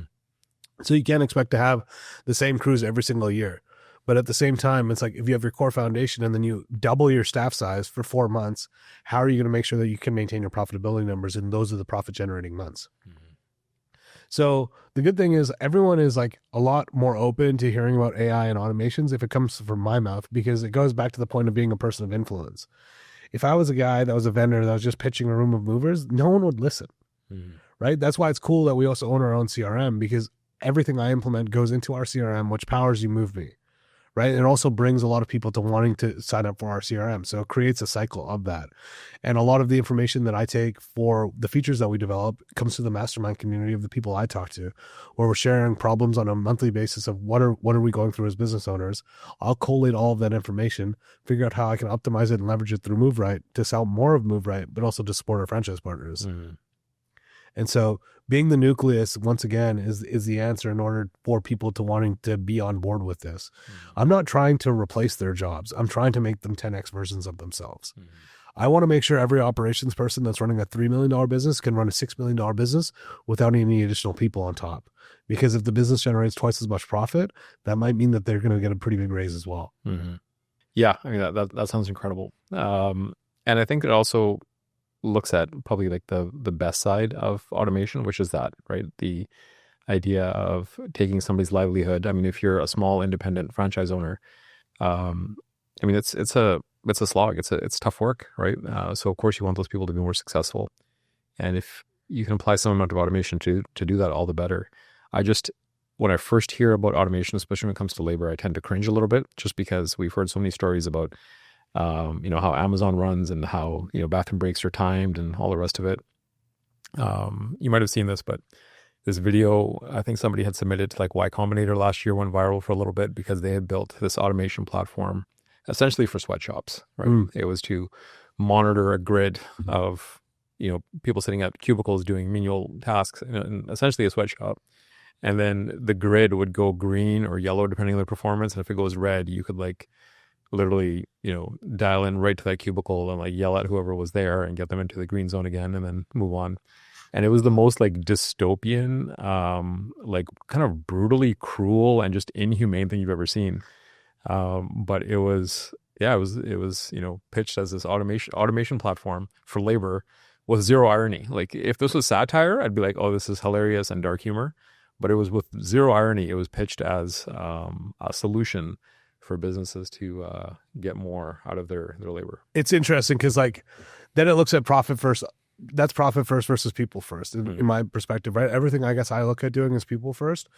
So you can't expect to have the same crews every single year. But at the same time, it's like if you have your core foundation and then you double your staff size for 4 months, how are you going to make sure that you can maintain your profitability numbers? And those are the profit generating months. So the good thing is everyone is like a lot more open to hearing about AI and automations if it comes from my mouth, because it goes back to the point of being a person of influence. If I was a guy that was a vendor that was just pitching a room of movers, no one would listen, right? That's why it's cool that we also own our own CRM, because everything I implement goes into our CRM, which powers YouMoveMe, right? It also brings a lot of people to wanting to sign up for our CRM. So it creates a cycle of that. And a lot of the information that I take for the features that we develop comes to the mastermind community of the people I talk to, where we're sharing problems on a monthly basis of what are we going through as business owners. I'll collate all of that information, figure out how I can optimize it and leverage it through MoveRight to sell more of MoveRight, but also to support our franchise partners. And so being the nucleus, once again, is the answer in order for people to wanting to be on board with this. I'm not trying to replace their jobs. I'm trying to make them 10x versions of themselves. I want to make sure every operations person that's running a $3 million business can run a $6 million business without any additional people on top. Because if the business generates twice as much profit, that might mean that they're going to get a pretty big raise as well. Yeah, I mean, that sounds incredible. And I think it also looks at probably like the best side of automation, which is that, right? The idea of taking somebody's livelihood. I mean, if you're a small independent franchise owner, I mean, it's a slog. It's tough work, right? So of course you want those people to be more successful. And if you can apply some amount of automation to do that, all the better. When I first hear about automation, especially when it comes to labor, I tend to cringe a little bit just because we've heard so many stories about, how Amazon runs and how, bathroom breaks are timed and all the rest of it. You might have seen this, but this video, I think somebody had submitted to like Y Combinator last year, went viral for a little bit because they had built this automation platform essentially for sweatshops, right? It was to monitor a grid of, people sitting at cubicles doing menial tasks in essentially a sweatshop. And then the grid would go green or yellow depending on the performance. And if it goes red, you could like literally, dial in right to that cubicle and like yell at whoever was there and get them into the green zone again and then move on. And it was the most like dystopian, like kind of brutally cruel and just inhumane thing you've ever seen. But it was pitched as this automation platform for labor with zero irony. Like if this was satire, I'd be like, oh, this is hilarious and dark humor. But it was with zero irony. It was pitched as a solution for businesses to get more out of their labor. It's interesting because like then it looks at profit first. That's profit first versus people first in my perspective, right? Everything I guess I look at doing is people first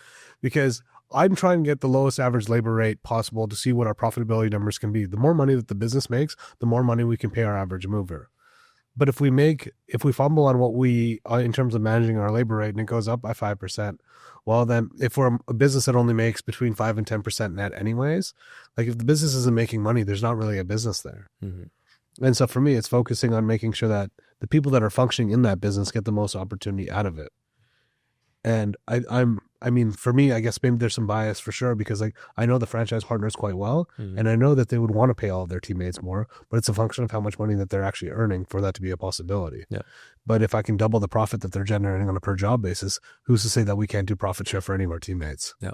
because I'm trying to get the lowest average labor rate possible to see what our profitability numbers can be. The more money that the business makes, the more money we can pay our average mover. But if we fumble on what we, in terms of managing our labor rate and it goes up by 5%, well then if we're a business that only makes between 5 and 10% net anyways, like if the business isn't making money, there's not really a business there. And so for me, it's focusing on making sure that the people that are functioning in that business get the most opportunity out of it. And I mean, for me, I guess maybe there's some bias for sure because like I know the franchise partners quite well, and I know that they would want to pay all of their teammates more, but it's a function of how much money that they're actually earning for that to be a possibility. Yeah. But if I can double the profit that they're generating on a per job basis, who's to say that we can't do profit share for any of our teammates? Yeah.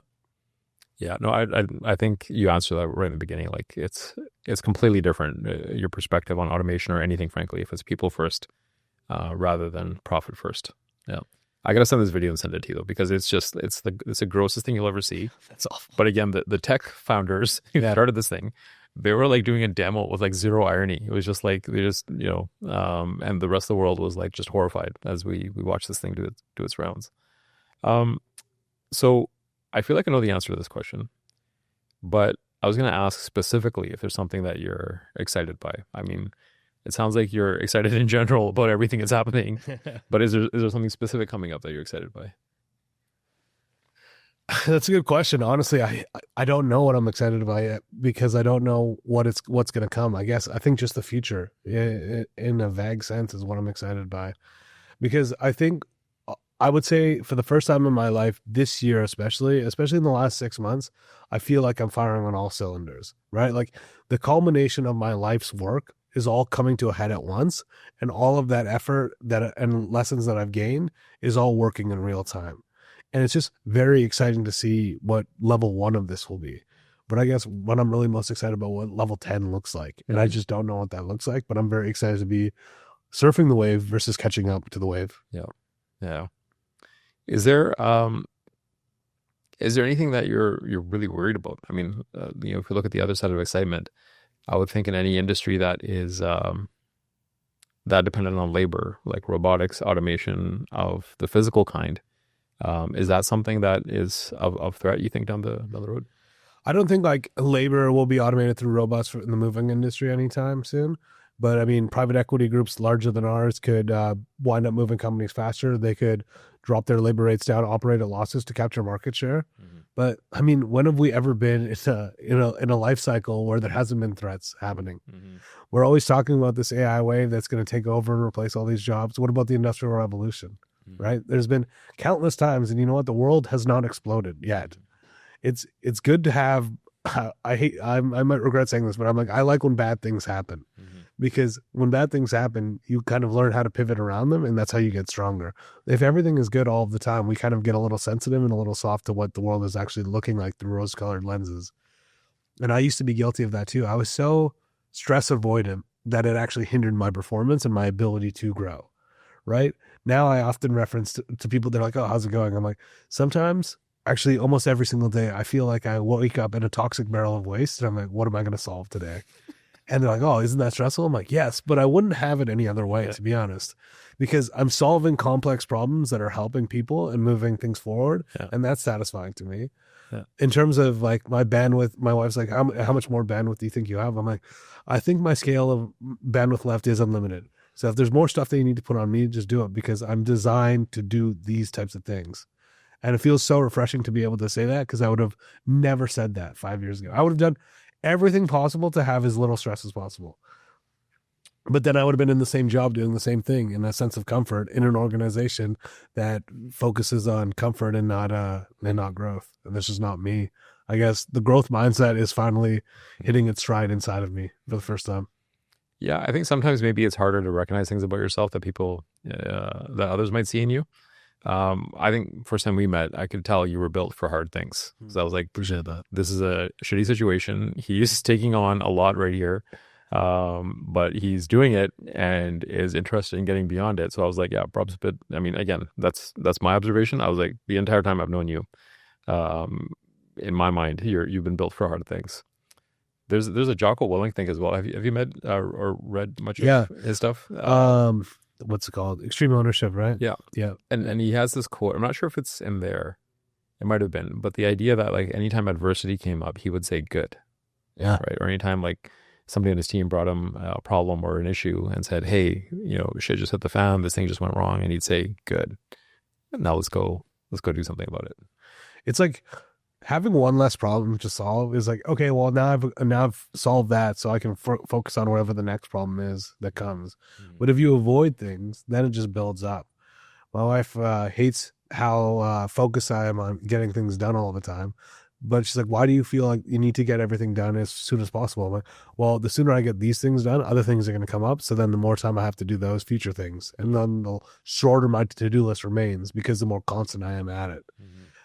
Yeah, no, I think you answered that right in the beginning. Like it's completely different, your perspective on automation or anything, frankly, if it's people first rather than profit first. Yeah. I got to send this video and send it to you though, because it's the grossest thing you'll ever see. That's awful. But again, the tech founders who started this thing, they were like doing a demo with like zero irony. It was just like, and the rest of the world was like just horrified as we watched this thing do its rounds. So I feel like I know the answer to this question, but I was going to ask specifically if there's something that you're excited by. I mean, it sounds like you're excited in general about everything that's happening, but is there something specific coming up that you're excited by? That's a good question. Honestly, I don't know what I'm excited about yet because I don't know what's going to come. I think just the future in a vague sense is what I'm excited by, because I think I would say for the first time in my life this year, especially in the last 6 months, I feel like I'm firing on all cylinders, right? Like the culmination of my life's work is all coming to a head at once, and all of that effort and lessons that I've gained is all working in real time. And it's just very exciting to see what level 1 of this will be. But I guess what I'm really most excited about what level 10 looks like. And I just don't know what that looks like, but I'm very excited to be surfing the wave versus catching up to the wave. Yeah. Yeah. Is there anything that you're really worried about? I mean, if you look at the other side of excitement, I would think in any industry that is that dependent on labor, like robotics, automation of the physical kind, is that something that is of threat, you think, down the road? I don't think like labor will be automated through robots in the moving industry anytime soon. But I mean, private equity groups larger than ours could wind up moving companies faster. They could drop their labor rates down, operate at losses to capture market share. But I mean, when have we ever been in a life cycle where there hasn't been threats happening? We're always talking about this AI wave that's going to take over and replace all these jobs. What about the Industrial Revolution? right? There's been countless times, and you know what? The world has not exploded yet. It's good to have. I might regret saying this, but I'm like, I like when bad things happen, because when bad things happen, you kind of learn how to pivot around them, and that's how you get stronger. If everything is good all of the time, we kind of get a little sensitive and a little soft to what the world is actually looking like through rose-colored lenses. And I used to be guilty of that too. I was so stress avoidant that it actually hindered my performance and my ability to grow. Right now, I often reference to people. They're like, "Oh, how's it going?" I'm like, sometimes, actually, almost every single day, I feel like I wake up in a toxic barrel of waste, and I'm like, "What am I going to solve today?" And they're like, "Oh, isn't that stressful?" I'm like, "Yes, but I wouldn't have it any other way, to be honest, because I'm solving complex problems that are helping people and moving things forward, and that's satisfying to me." In terms of like my bandwidth, my wife's like, how much more bandwidth do you think you have? I'm like, I think my scale of bandwidth left is unlimited. So if there's more stuff that you need to put on me, just do it, because I'm designed to do these types of things. And it feels so refreshing to be able to say that, because I would have never said that 5 years ago. I would have done everything possible to have as little stress as possible. But then I would have been in the same job doing the same thing, in a sense of comfort in an organization that focuses on comfort and not growth. And this is not me. I guess the growth mindset is finally hitting its stride inside of me for the first time. Yeah, I think sometimes maybe it's harder to recognize things about yourself that people, that others might see in you. I think first time we met, I could tell you were built for hard things. So I was like, Appreciate that. this is a shitty situation. He's taking on a lot right here. But he's doing it and is interested in getting beyond it. So I was like, yeah, Prob's a bit, I mean, again, that's my observation. I was like, the entire time I've known you, in my mind, you've been built for hard things. There's a Jocko Willink thing as well. Have you met or read much of his stuff? What's it called? Extreme Ownership, right? Yeah. Yeah. And he has this quote. I'm not sure if it's in there. It might have been, but the idea that like anytime adversity came up, he would say good. Yeah. Right. Or anytime like somebody on his team brought him a problem or an issue and said, hey, shit just hit the fan. This thing just went wrong. And he'd say, good. Now let's go do something about it. It's like having one less problem to solve is like, okay, well, now I've solved that, so I can focus on whatever the next problem is that comes. But if you avoid things, then it just builds up. My wife hates how focused I am on getting things done all the time. But she's like, why do you feel like you need to get everything done as soon as possible? I'm like, well, the sooner I get these things done, other things are going to come up. So then the more time I have to do those future things. And then the shorter my to-do list remains, because the more constant I am at it.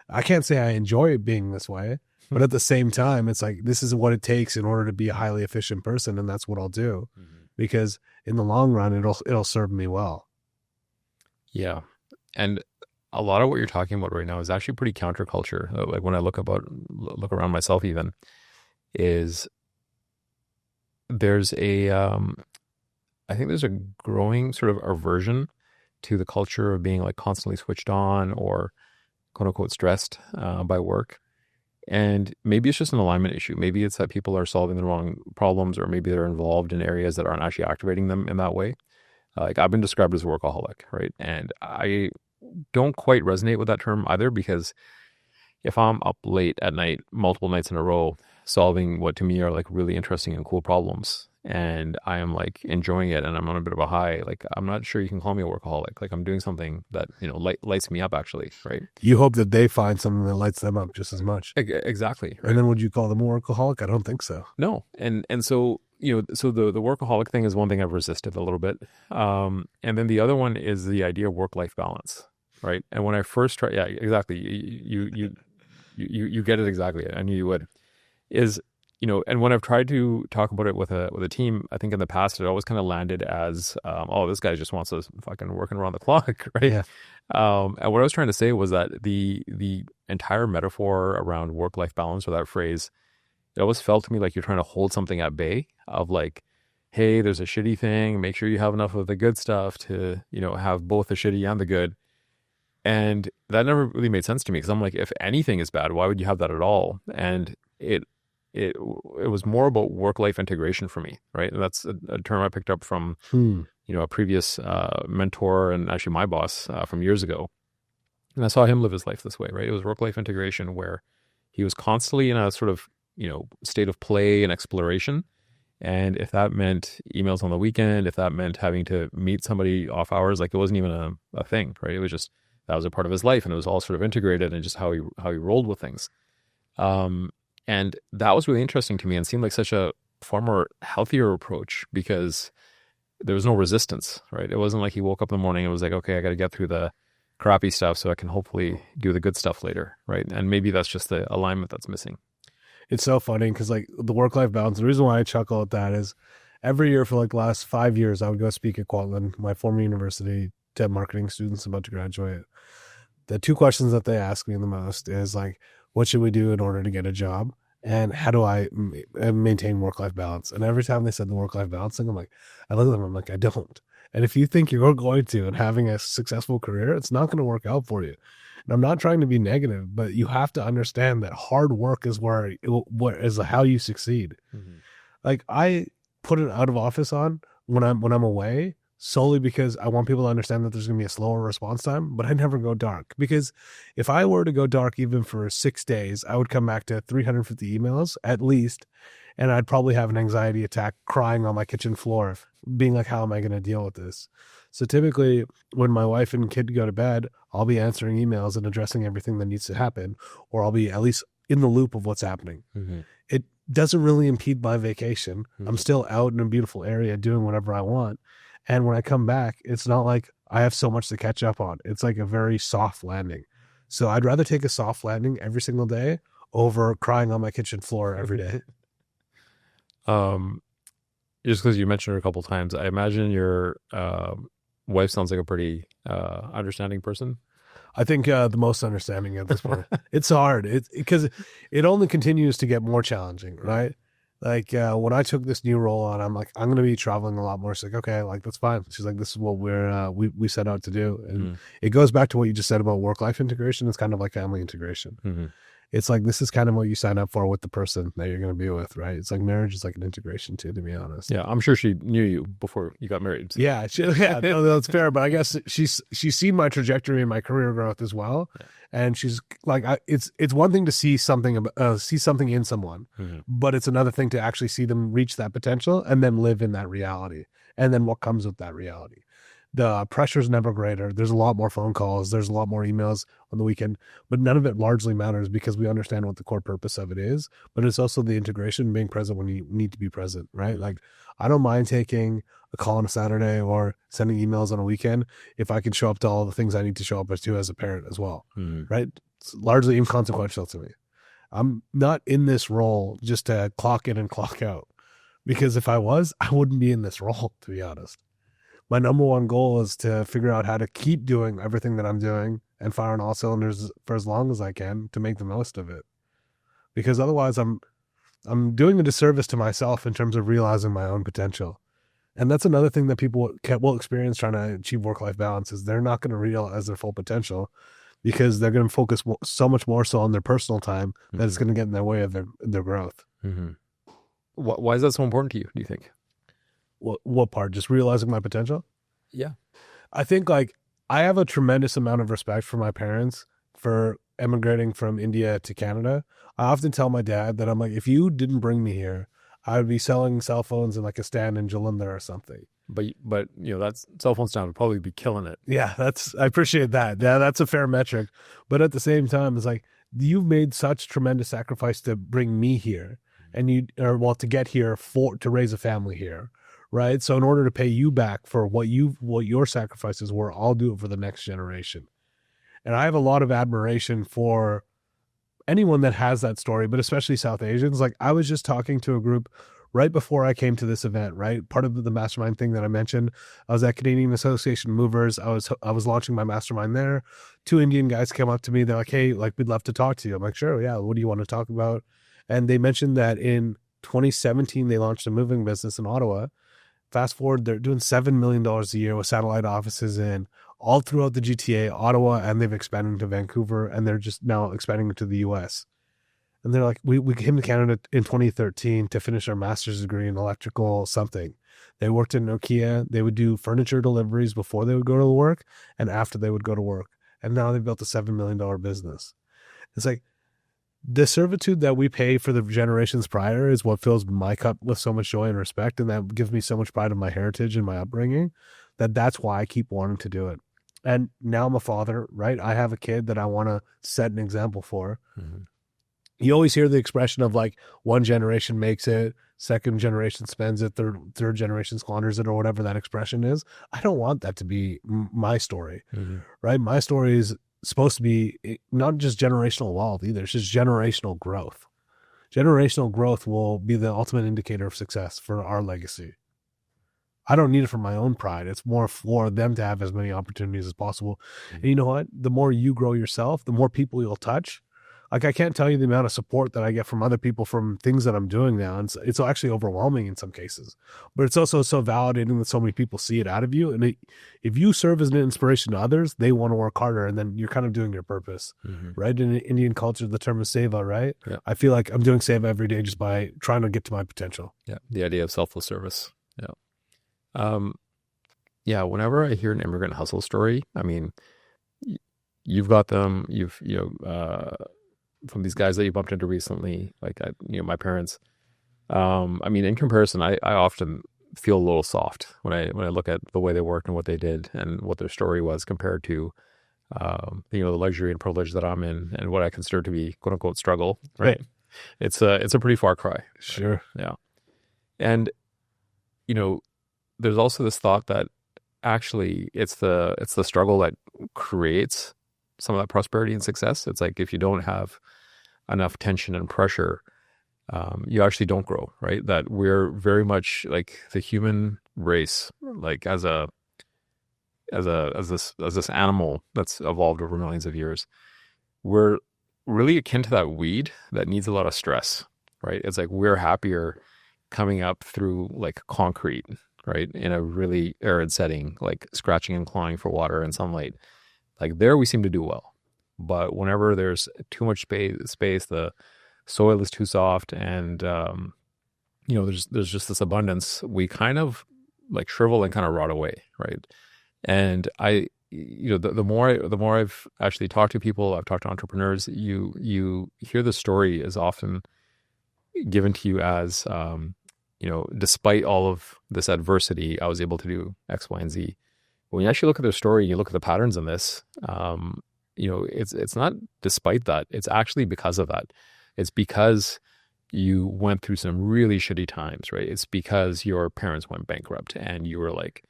I can't say I enjoy it being this way, but at the same time, it's like, this is what it takes in order to be a highly efficient person. And that's what I'll do, because in the long run, it'll serve me well. Yeah. And a lot of what you're talking about right now is actually pretty counterculture. Like when I look around myself, even is there's I think there's a growing sort of aversion to the culture of being like constantly switched on or quote unquote stressed by work. And maybe it's just an alignment issue. Maybe it's that people are solving the wrong problems, or maybe they're involved in areas that aren't actually activating them in that way. Like I've been described as a workaholic, right? And I don't quite resonate with that term either, because if I'm up late at night, multiple nights in a row, solving what to me are like really interesting and cool problems, and I am like enjoying it and I'm on a bit of a high, like I'm not sure you can call me a workaholic. Like I'm doing something that, lights me up actually, right? You hope that they find something that lights them up just as much. Exactly. Right? And then would you call them a workaholic? I don't think so. No. And so, so the workaholic thing is one thing I've resisted a little bit. And then the other one is the idea of work-life balance. Right. And when I first tried, yeah, exactly. You get it exactly. I knew you would. Is, and when I've tried to talk about it with a team, I think in the past it always kind of landed as, oh, this guy just wants us fucking working around the clock, right? Yeah. And what I was trying to say was that the entire metaphor around work-life balance, or that phrase, it always felt to me like you're trying to hold something at bay of like, hey, there's a shitty thing. Make sure you have enough of the good stuff to, have both the shitty and the good. And that never really made sense to me, because I'm like, if anything is bad, why would you have that at all? And it was more about work-life integration for me, right? And that's a term I picked up from, a previous mentor and actually my boss from years ago. And I saw him live his life this way, right? It was work-life integration, where he was constantly in a sort of, state of play and exploration. And if that meant emails on the weekend, if that meant having to meet somebody off hours, like it wasn't even a thing, right? It was just, that was a part of his life, and it was all sort of integrated and just how he rolled with things. And that was really interesting to me and seemed like such a far more healthier approach because there was no resistance, right? It wasn't like he woke up in the morning and was like, okay, I got to get through the crappy stuff so I can hopefully do the good stuff later, right? And maybe that's just the alignment that's missing. It's so funny because like the work-life balance, the reason why I chuckle at that is every year for like the last 5 years, I would go speak at Kwantlen, my former university, to marketing students about to graduate. The two questions that they ask me the most is like, what should we do in order to get a job? And how do I maintain work-life balance? And every time they said the work-life balance thing, I'm like, I look at them, I'm like, I don't. And if you think you're going to and having a successful career, it's not going to work out for you. And I'm not trying to be negative, but you have to understand that hard work is where is how you succeed. Mm-hmm. Like I put an out of office on when I'm away solely because I want people to understand that there's going to be a slower response time, but I never go dark because if I were to go dark even for 6 days, I would come back to 350 emails at least. And I'd probably have an anxiety attack crying on my kitchen floor, being like, how am I going to deal with this? So typically when my wife and kid go to bed, I'll be answering emails and addressing everything that needs to happen, or I'll be at least in the loop of what's happening. Mm-hmm. It doesn't really impede my vacation. Mm-hmm. I'm still out in a beautiful area doing whatever I want. And when I come back, it's not like I have so much to catch up on. It's like a very soft landing. So I'd rather take a soft landing every single day over crying on my kitchen floor every day. Just because you mentioned her a couple of times, I imagine your wife sounds like a pretty understanding person. I think the most understanding at this point. It's hard because it only continues to get more challenging, right? Like when I took this new role on, I'm like, I'm going to be traveling a lot more. She's like, okay, like that's fine. She's like, this is what we set out to do. And it goes back to what you just said about work-life integration. It's kind of like family integration. Mm-hmm. It's like, this is kind of what you sign up for with the person that you're going to be with, right? It's like marriage is like an integration too, to be honest. Yeah, I'm sure she knew you before you got married. So. Yeah, no, that's fair. But I guess she's seen my trajectory and my career growth as well. Yeah. And she's like, it's one thing to see something in someone, mm-hmm. but it's another thing to actually see them reach that potential and then live in that reality. And then what comes with that reality. The pressure is never greater. There's a lot more phone calls. There's a lot more emails on the weekend, but none of it largely matters because we understand what the core purpose of it is. But it's also the integration, being present when you need to be present, right? Like I don't mind taking a call on a Saturday or sending emails on a weekend if I can show up to all the things I need to show up to as a parent as well, right? It's largely inconsequential to me. I'm not in this role just to clock in and clock out because if I was, I wouldn't be in this role, to be honest. My number one goal is to figure out how to keep doing everything that I'm doing and fire on all cylinders for as long as I can to make the most of it. Because otherwise I'm doing a disservice to myself in terms of realizing my own potential. And that's another thing that people will experience trying to achieve work-life balance is they're not going to realize their full potential because they're going to focus so much more so on their personal time that mm-hmm. it's going to get in their way of their growth. Mm-hmm. Why is that so important to you, do you think? What part? Just realizing my potential? Yeah. I think like I have a tremendous amount of respect for my parents for emigrating from India to Canada. I often tell my dad that I'm like, if you didn't bring me here, I would be selling cell phones in like a stand in Jalandhar or something. But you know, that's cell phone stand would probably be killing it. Yeah, I appreciate that. Yeah, that's a fair metric. But at the same time, it's like you've made such tremendous sacrifice to bring me here and to get here to raise a family here. Right. So in order to pay you back for what your sacrifices were, I'll do it for the next generation. And I have a lot of admiration for anyone that has that story, but especially South Asians. Like I was just talking to a group right before I came to this event, right? Part of the mastermind thing that I mentioned, I was at Canadian Association of Movers. I was launching my mastermind there. 2 Indian guys came up to me. They're like, hey, like we'd love to talk to you. I'm like, sure. Yeah. What do you want to talk about? And they mentioned that in 2017, they launched a moving business in Ottawa. Fast forward, they're doing $7 million a year with satellite offices in all throughout the GTA, Ottawa, and they've expanded to Vancouver, and they're just now expanding to the US. And they're like, we came to Canada in 2013 to finish our master's degree in electrical something. They worked in Nokia. They would do furniture deliveries before they would go to work and after they would go to work. And now they've built a $7 million business. It's like, the servitude that we pay for the generations prior is what fills my cup with so much joy and respect, and that gives me so much pride in my heritage and my upbringing, that's why I keep wanting to do it. And now I'm a father, right? I have a kid that I want to set an example for. Mm-hmm. You always hear the expression of like one generation makes it, second generation spends it, third generation squanders it, or whatever that expression is. I don't want that to be my story, Mm-hmm. right? My story is supposed to be not just generational wealth either. It's just generational growth. Generational growth will be the ultimate indicator of success for our legacy. I don't need it for my own pride. It's more for them to have as many opportunities as possible. Mm-hmm. And you know what? The more you grow yourself, the more people you'll touch. Like, I can't tell you the amount of support that I get from other people from things that I'm doing now. And it's actually overwhelming in some cases, but it's also so validating that so many people see it out of you. And if you serve as an inspiration to others, they want to work harder, and then you're kind of doing your purpose, Mm-hmm. right? In Indian culture, the term is seva, right? Yeah. I feel like I'm doing seva every day just by trying to get to my potential. Yeah. The idea of selfless service. Yeah. Yeah. Whenever I hear an immigrant hustle story, I mean, you've got them, from these guys that you bumped into recently, like, my parents. I mean, in comparison, I often feel a little soft when I look at the way they worked and what they did and what their story was compared to, the luxury and privilege that I'm in and what I consider to be quote unquote struggle. Right. It's a pretty far cry. Sure. Yeah. And, there's also this thought that actually it's the struggle that creates some of that prosperity and success. It's like, if you don't have enough tension and pressure, you actually don't grow, right? That we're very much like the human race, like as this animal that's evolved over millions of years. We're really akin to that weed that needs a lot of stress, right? It's like we're happier coming up through like concrete, right? In a really arid setting, like scratching and clawing for water and sunlight. Like there we seem to do well. But whenever there's too much space, the soil is too soft, and there's just this abundance, we kind of like shrivel and kind of rot away, right? And the more I've actually talked to people, I've talked to entrepreneurs, you hear the story is often given to you as despite all of this adversity, I was able to do X, Y, and Z. When you actually look at their story, you look at the patterns in this, it's not despite that. It's actually because of that. It's because you went through some really shitty times, right? It's because your parents went bankrupt and you were like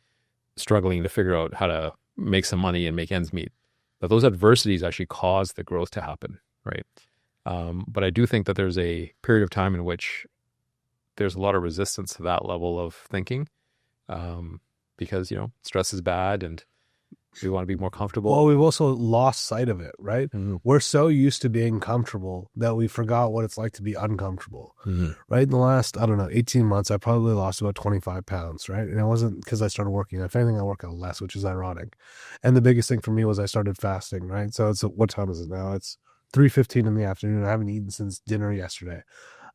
struggling to figure out how to make some money and make ends meet. But those adversities actually caused the growth to happen, right? But I do think that there's a period of time in which there's a lot of resistance to that level of thinking, because stress is bad and we want to be more comfortable. Well, we've also lost sight of it, right? Mm-hmm. We're so used to being comfortable that we forgot what it's like to be uncomfortable, right? In the last, 18 months, I probably lost about 25 pounds, right? And it wasn't because I started working. If anything, I work out less, which is ironic. And the biggest thing for me was I started fasting, right? So what time is it now? It's 3:15 in the afternoon. I haven't eaten since dinner yesterday.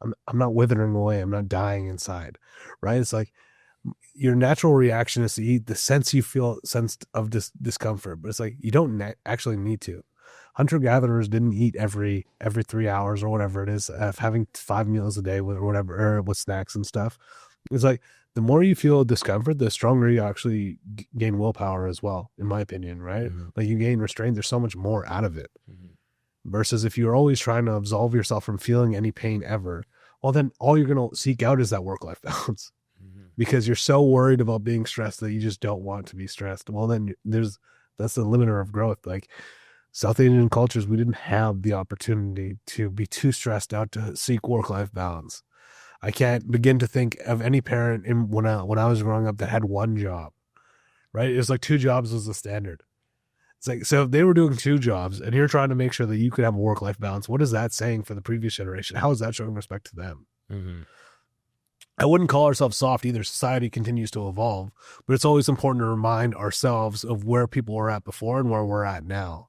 I'm not withering away. I'm not dying inside, right? It's like, your natural reaction is to eat. The sense of discomfort, but it's like you don't actually need to. Hunter-gatherers didn't eat every 3 hours or whatever it is, having 5 meals a day with whatever, or with snacks and stuff. It's like the more you feel discomfort, the stronger you actually gain willpower as well, in my opinion, right? Mm-hmm. Like you gain restraint. There's so much more out of it. Mm-hmm. Versus if you're always trying to absolve yourself from feeling any pain ever, well, then all you're going to seek out is that work-life balance. Because you're so worried about being stressed that you just don't want to be stressed. Well, then that's the limiter of growth. Like South Asian cultures, we didn't have the opportunity to be too stressed out to seek work-life balance. I can't begin to think of any parent when I was growing up that had one job, right? It was like 2 jobs was the standard. It's like, so if they were doing 2 jobs and you're trying to make sure that you could have a work-life balance, what is that saying for the previous generation? How is that showing respect to them? Mm-hmm. I wouldn't call ourselves soft either. Society continues to evolve, but it's always important to remind ourselves of where people were at before and where we're at now.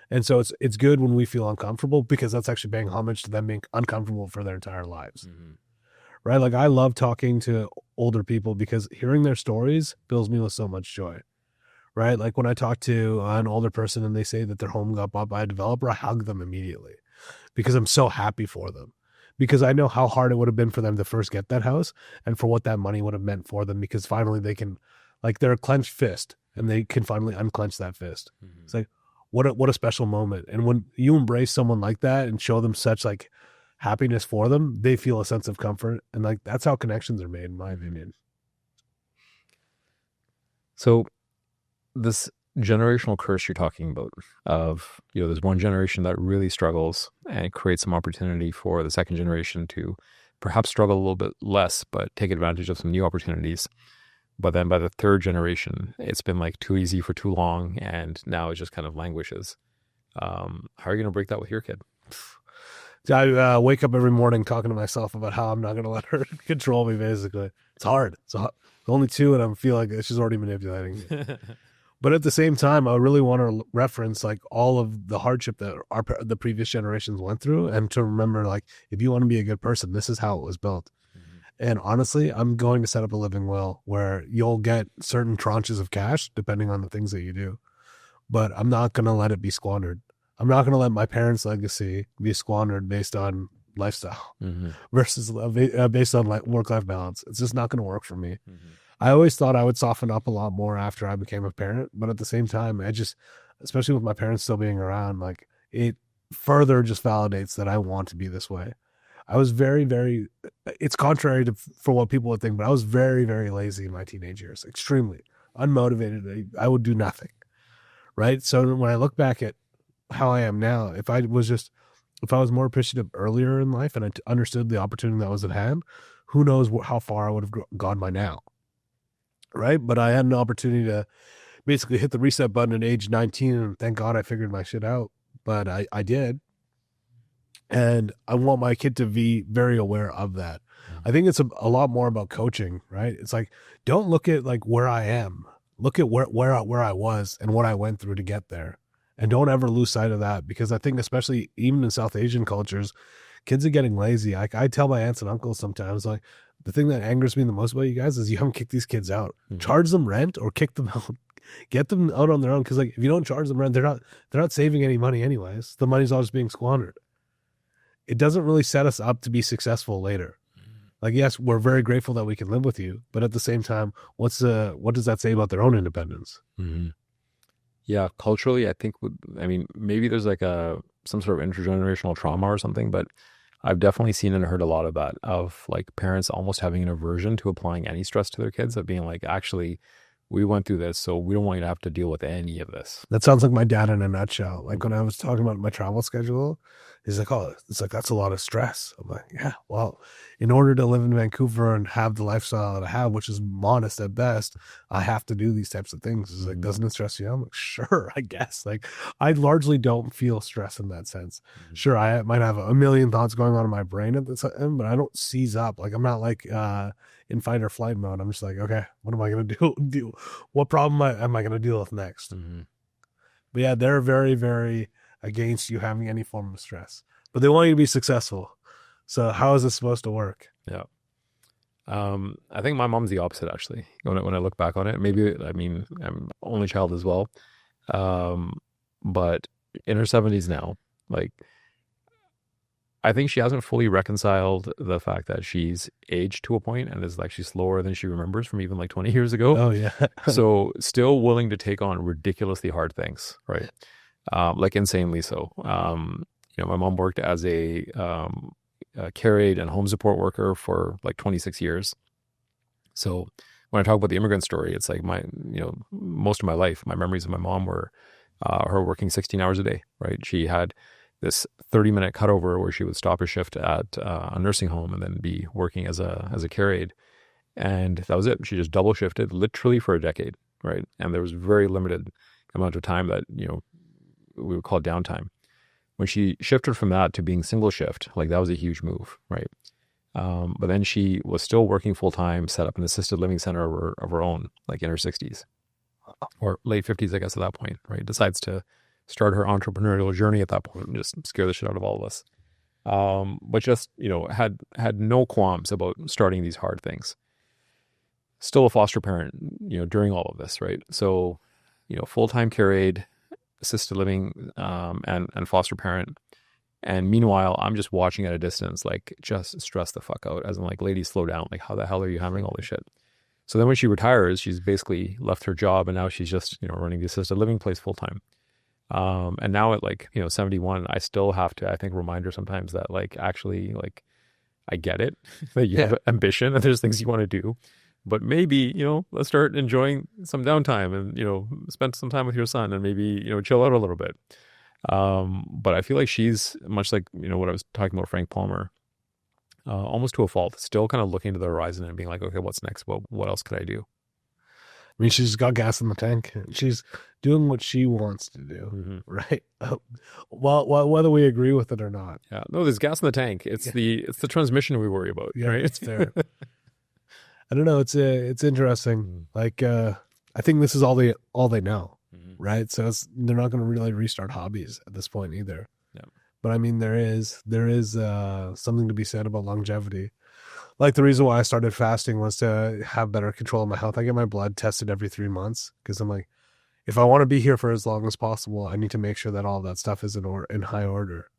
And so it's good when we feel uncomfortable, because that's actually paying homage to them being uncomfortable for their entire lives. Mm-hmm. Right? Like I love talking to older people because hearing their stories fills me with so much joy. Right? Like when I talk to an older person and they say that their home got bought by a developer, I hug them immediately. because I'm so happy for them. Because I know how hard it would have been for them to first get that house and for what that money would have meant for them, because finally they can, like, they're a clenched fist and they can finally unclench that fist. Mm-hmm. It's like, what a special moment. And when you embrace someone like that and show them such like happiness for them, they feel a sense of comfort. And like, that's how connections are made, in my opinion. So this generational curse you're talking about of, there's one generation that really struggles and creates some opportunity for the second generation to perhaps struggle a little bit less, but take advantage of some new opportunities. But then by the third generation, it's been like too easy for too long, and now it just kind of languishes. How are you going to break that with your kid? I wake up every morning talking to myself about how I'm not going to let her control me, basically. It's hard. It's only 2, and I feel like she's already manipulating me. But at the same time, I really want to reference like all of the hardship that the previous generations went through, and to remember, like, if you want to be a good person, this is how it was built. Mm-hmm. And honestly, I'm going to set up a living will where you'll get certain tranches of cash depending on the things that you do. But I'm not going to let it be squandered. I'm not going to let my parents' legacy be squandered based on lifestyle versus based on like work-life balance. It's just not going to work for me. Mm-hmm. I always thought I would soften up a lot more after I became a parent, but at the same time, especially with my parents still being around, like, it further just validates that I want to be this way. I was very, very, it's contrary for what people would think, but I was very, very lazy in my teenage years, extremely unmotivated. I would do nothing. Right. So when I look back at how I am now, if I was more appreciative earlier in life and I understood the opportunity that was at hand, who knows how far I would have gone by now. Right. But I had an opportunity to basically hit the reset button at age 19. And thank God I figured my shit out. But I did. And I want my kid to be very aware of that. I think it's a lot more about coaching, right? It's like, don't look at like where I am. Look at where I was and what I went through to get there. And don't ever lose sight of that, because I think especially even in South Asian cultures, kids are getting lazy. Like, I tell my aunts and uncles sometimes, like, the thing that angers me the most about you guys is you haven't kicked these kids out. Mm-hmm. Charge them rent or kick them out. Get them out on their own, because like, if you don't charge them rent, they're not saving any money anyways. The money's all just being squandered. It doesn't really set us up to be successful later. Like, yes, we're very grateful that we can live with you, but at the same time, what does that say about their own independence? Mm-hmm. Yeah, culturally, I think, maybe there's like some sort of intergenerational trauma or something, but I've definitely seen and heard a lot of that, of like parents almost having an aversion to applying any stress to their kids, of being like, actually, we went through this, so we don't want you to have to deal with any of this. That sounds like my dad in a nutshell. Like, when I was talking about my travel schedule, he's like, oh, it's like, that's a lot of stress. I'm like, yeah, well, in order to live in Vancouver and have the lifestyle that I have, which is modest at best, I have to do these types of things. It's like, doesn't it stress you out? I'm like, sure, I guess. Like, I largely don't feel stress in that sense. Mm-hmm. Sure, I might have a million thoughts going on in my brain at the time, but I don't seize up. Like, I'm not like in fight or flight mode. I'm just like, okay, what am I going to do? What problem am I going to deal with next? Mm-hmm. But yeah, they're very, very against you having any form of stress, but they want you to be successful. So how is this supposed to work? Yeah. I think my mom's the opposite, actually. When I look back on it, I'm only child as well. But in her 70s now, like, I think she hasn't fully reconciled the fact that she's aged to a point and is like, she's slower than she remembers from even like 20 years ago. Oh yeah. So still willing to take on ridiculously hard things, right? Like insanely so. My mom worked as a care aide and home support worker for like 26 years. So when I talk about the immigrant story, it's like most of my life, my memories of my mom were her working 16 hours a day, right? She had this 30-minute cutover where she would stop her shift at a nursing home and then be working as a care aide. And that was it. She just double shifted literally for a decade, right? And there was very limited amount of time that, we would call downtime. When she shifted from that to being single shift, like, that was a huge move, right? But then she was still working full time, set up an assisted living center of her own, like in her 60s or late 50s, I guess, at that point, right? Decides to start her entrepreneurial journey at that point and just scare the shit out of all of us. But just, had no qualms about starting these hard things. Still a foster parent, during all of this, right? So, full-time care aide, assisted living, and foster parent. And meanwhile, I'm just watching at a distance, like just stressed the fuck out, as in like, lady, slow down. Like, how the hell are you handling all this shit? So then when she retires, she's basically left her job and now she's just, running the assisted living place full time. And now at like, 71, I still have to, I think, remind her sometimes that like, actually, like, I get it that you have ambition and there's things you want to do, but maybe, let's start enjoying some downtime and, spend some time with your son and maybe, chill out a little bit. But I feel like she's much like, what I was talking about, Frank Palmer, almost to a fault, still kind of looking to the horizon and being like, okay, what's next? What else could I do? I mean, she's got gas in the tank. She's doing what she wants to do, right? Well, whether we agree with it or not. Yeah, no, there's gas in the tank. It's the transmission we worry about. Yeah, right? it's fair. I don't know. It's interesting. Like, I think this is all they know, right? So they're not going to really restart hobbies at this point either. Yeah. But I mean, there is something to be said about longevity. Like the reason why I started fasting was to have better control of my health. I get my blood tested every 3 months because I'm like, if I want to be here for as long as possible, I need to make sure that all of that stuff is in high order,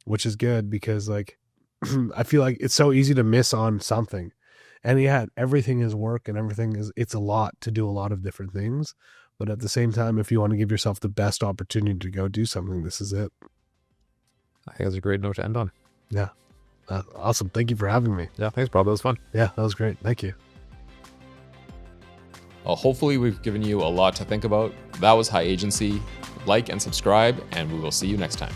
which is good because like, I feel like it's so easy to miss on something. And yeah, everything is work and it's a lot to do a lot of different things. But at the same time, if you want to give yourself the best opportunity to go do something, this is it. I think that's a great note to end on. Yeah. Awesome. Thank you for having me. Yeah, thanks, Prabh. That was fun. Yeah, that was great. Thank you. Well, hopefully we've given you a lot to think about. That was High Agency. Like and subscribe, and we will see you next time.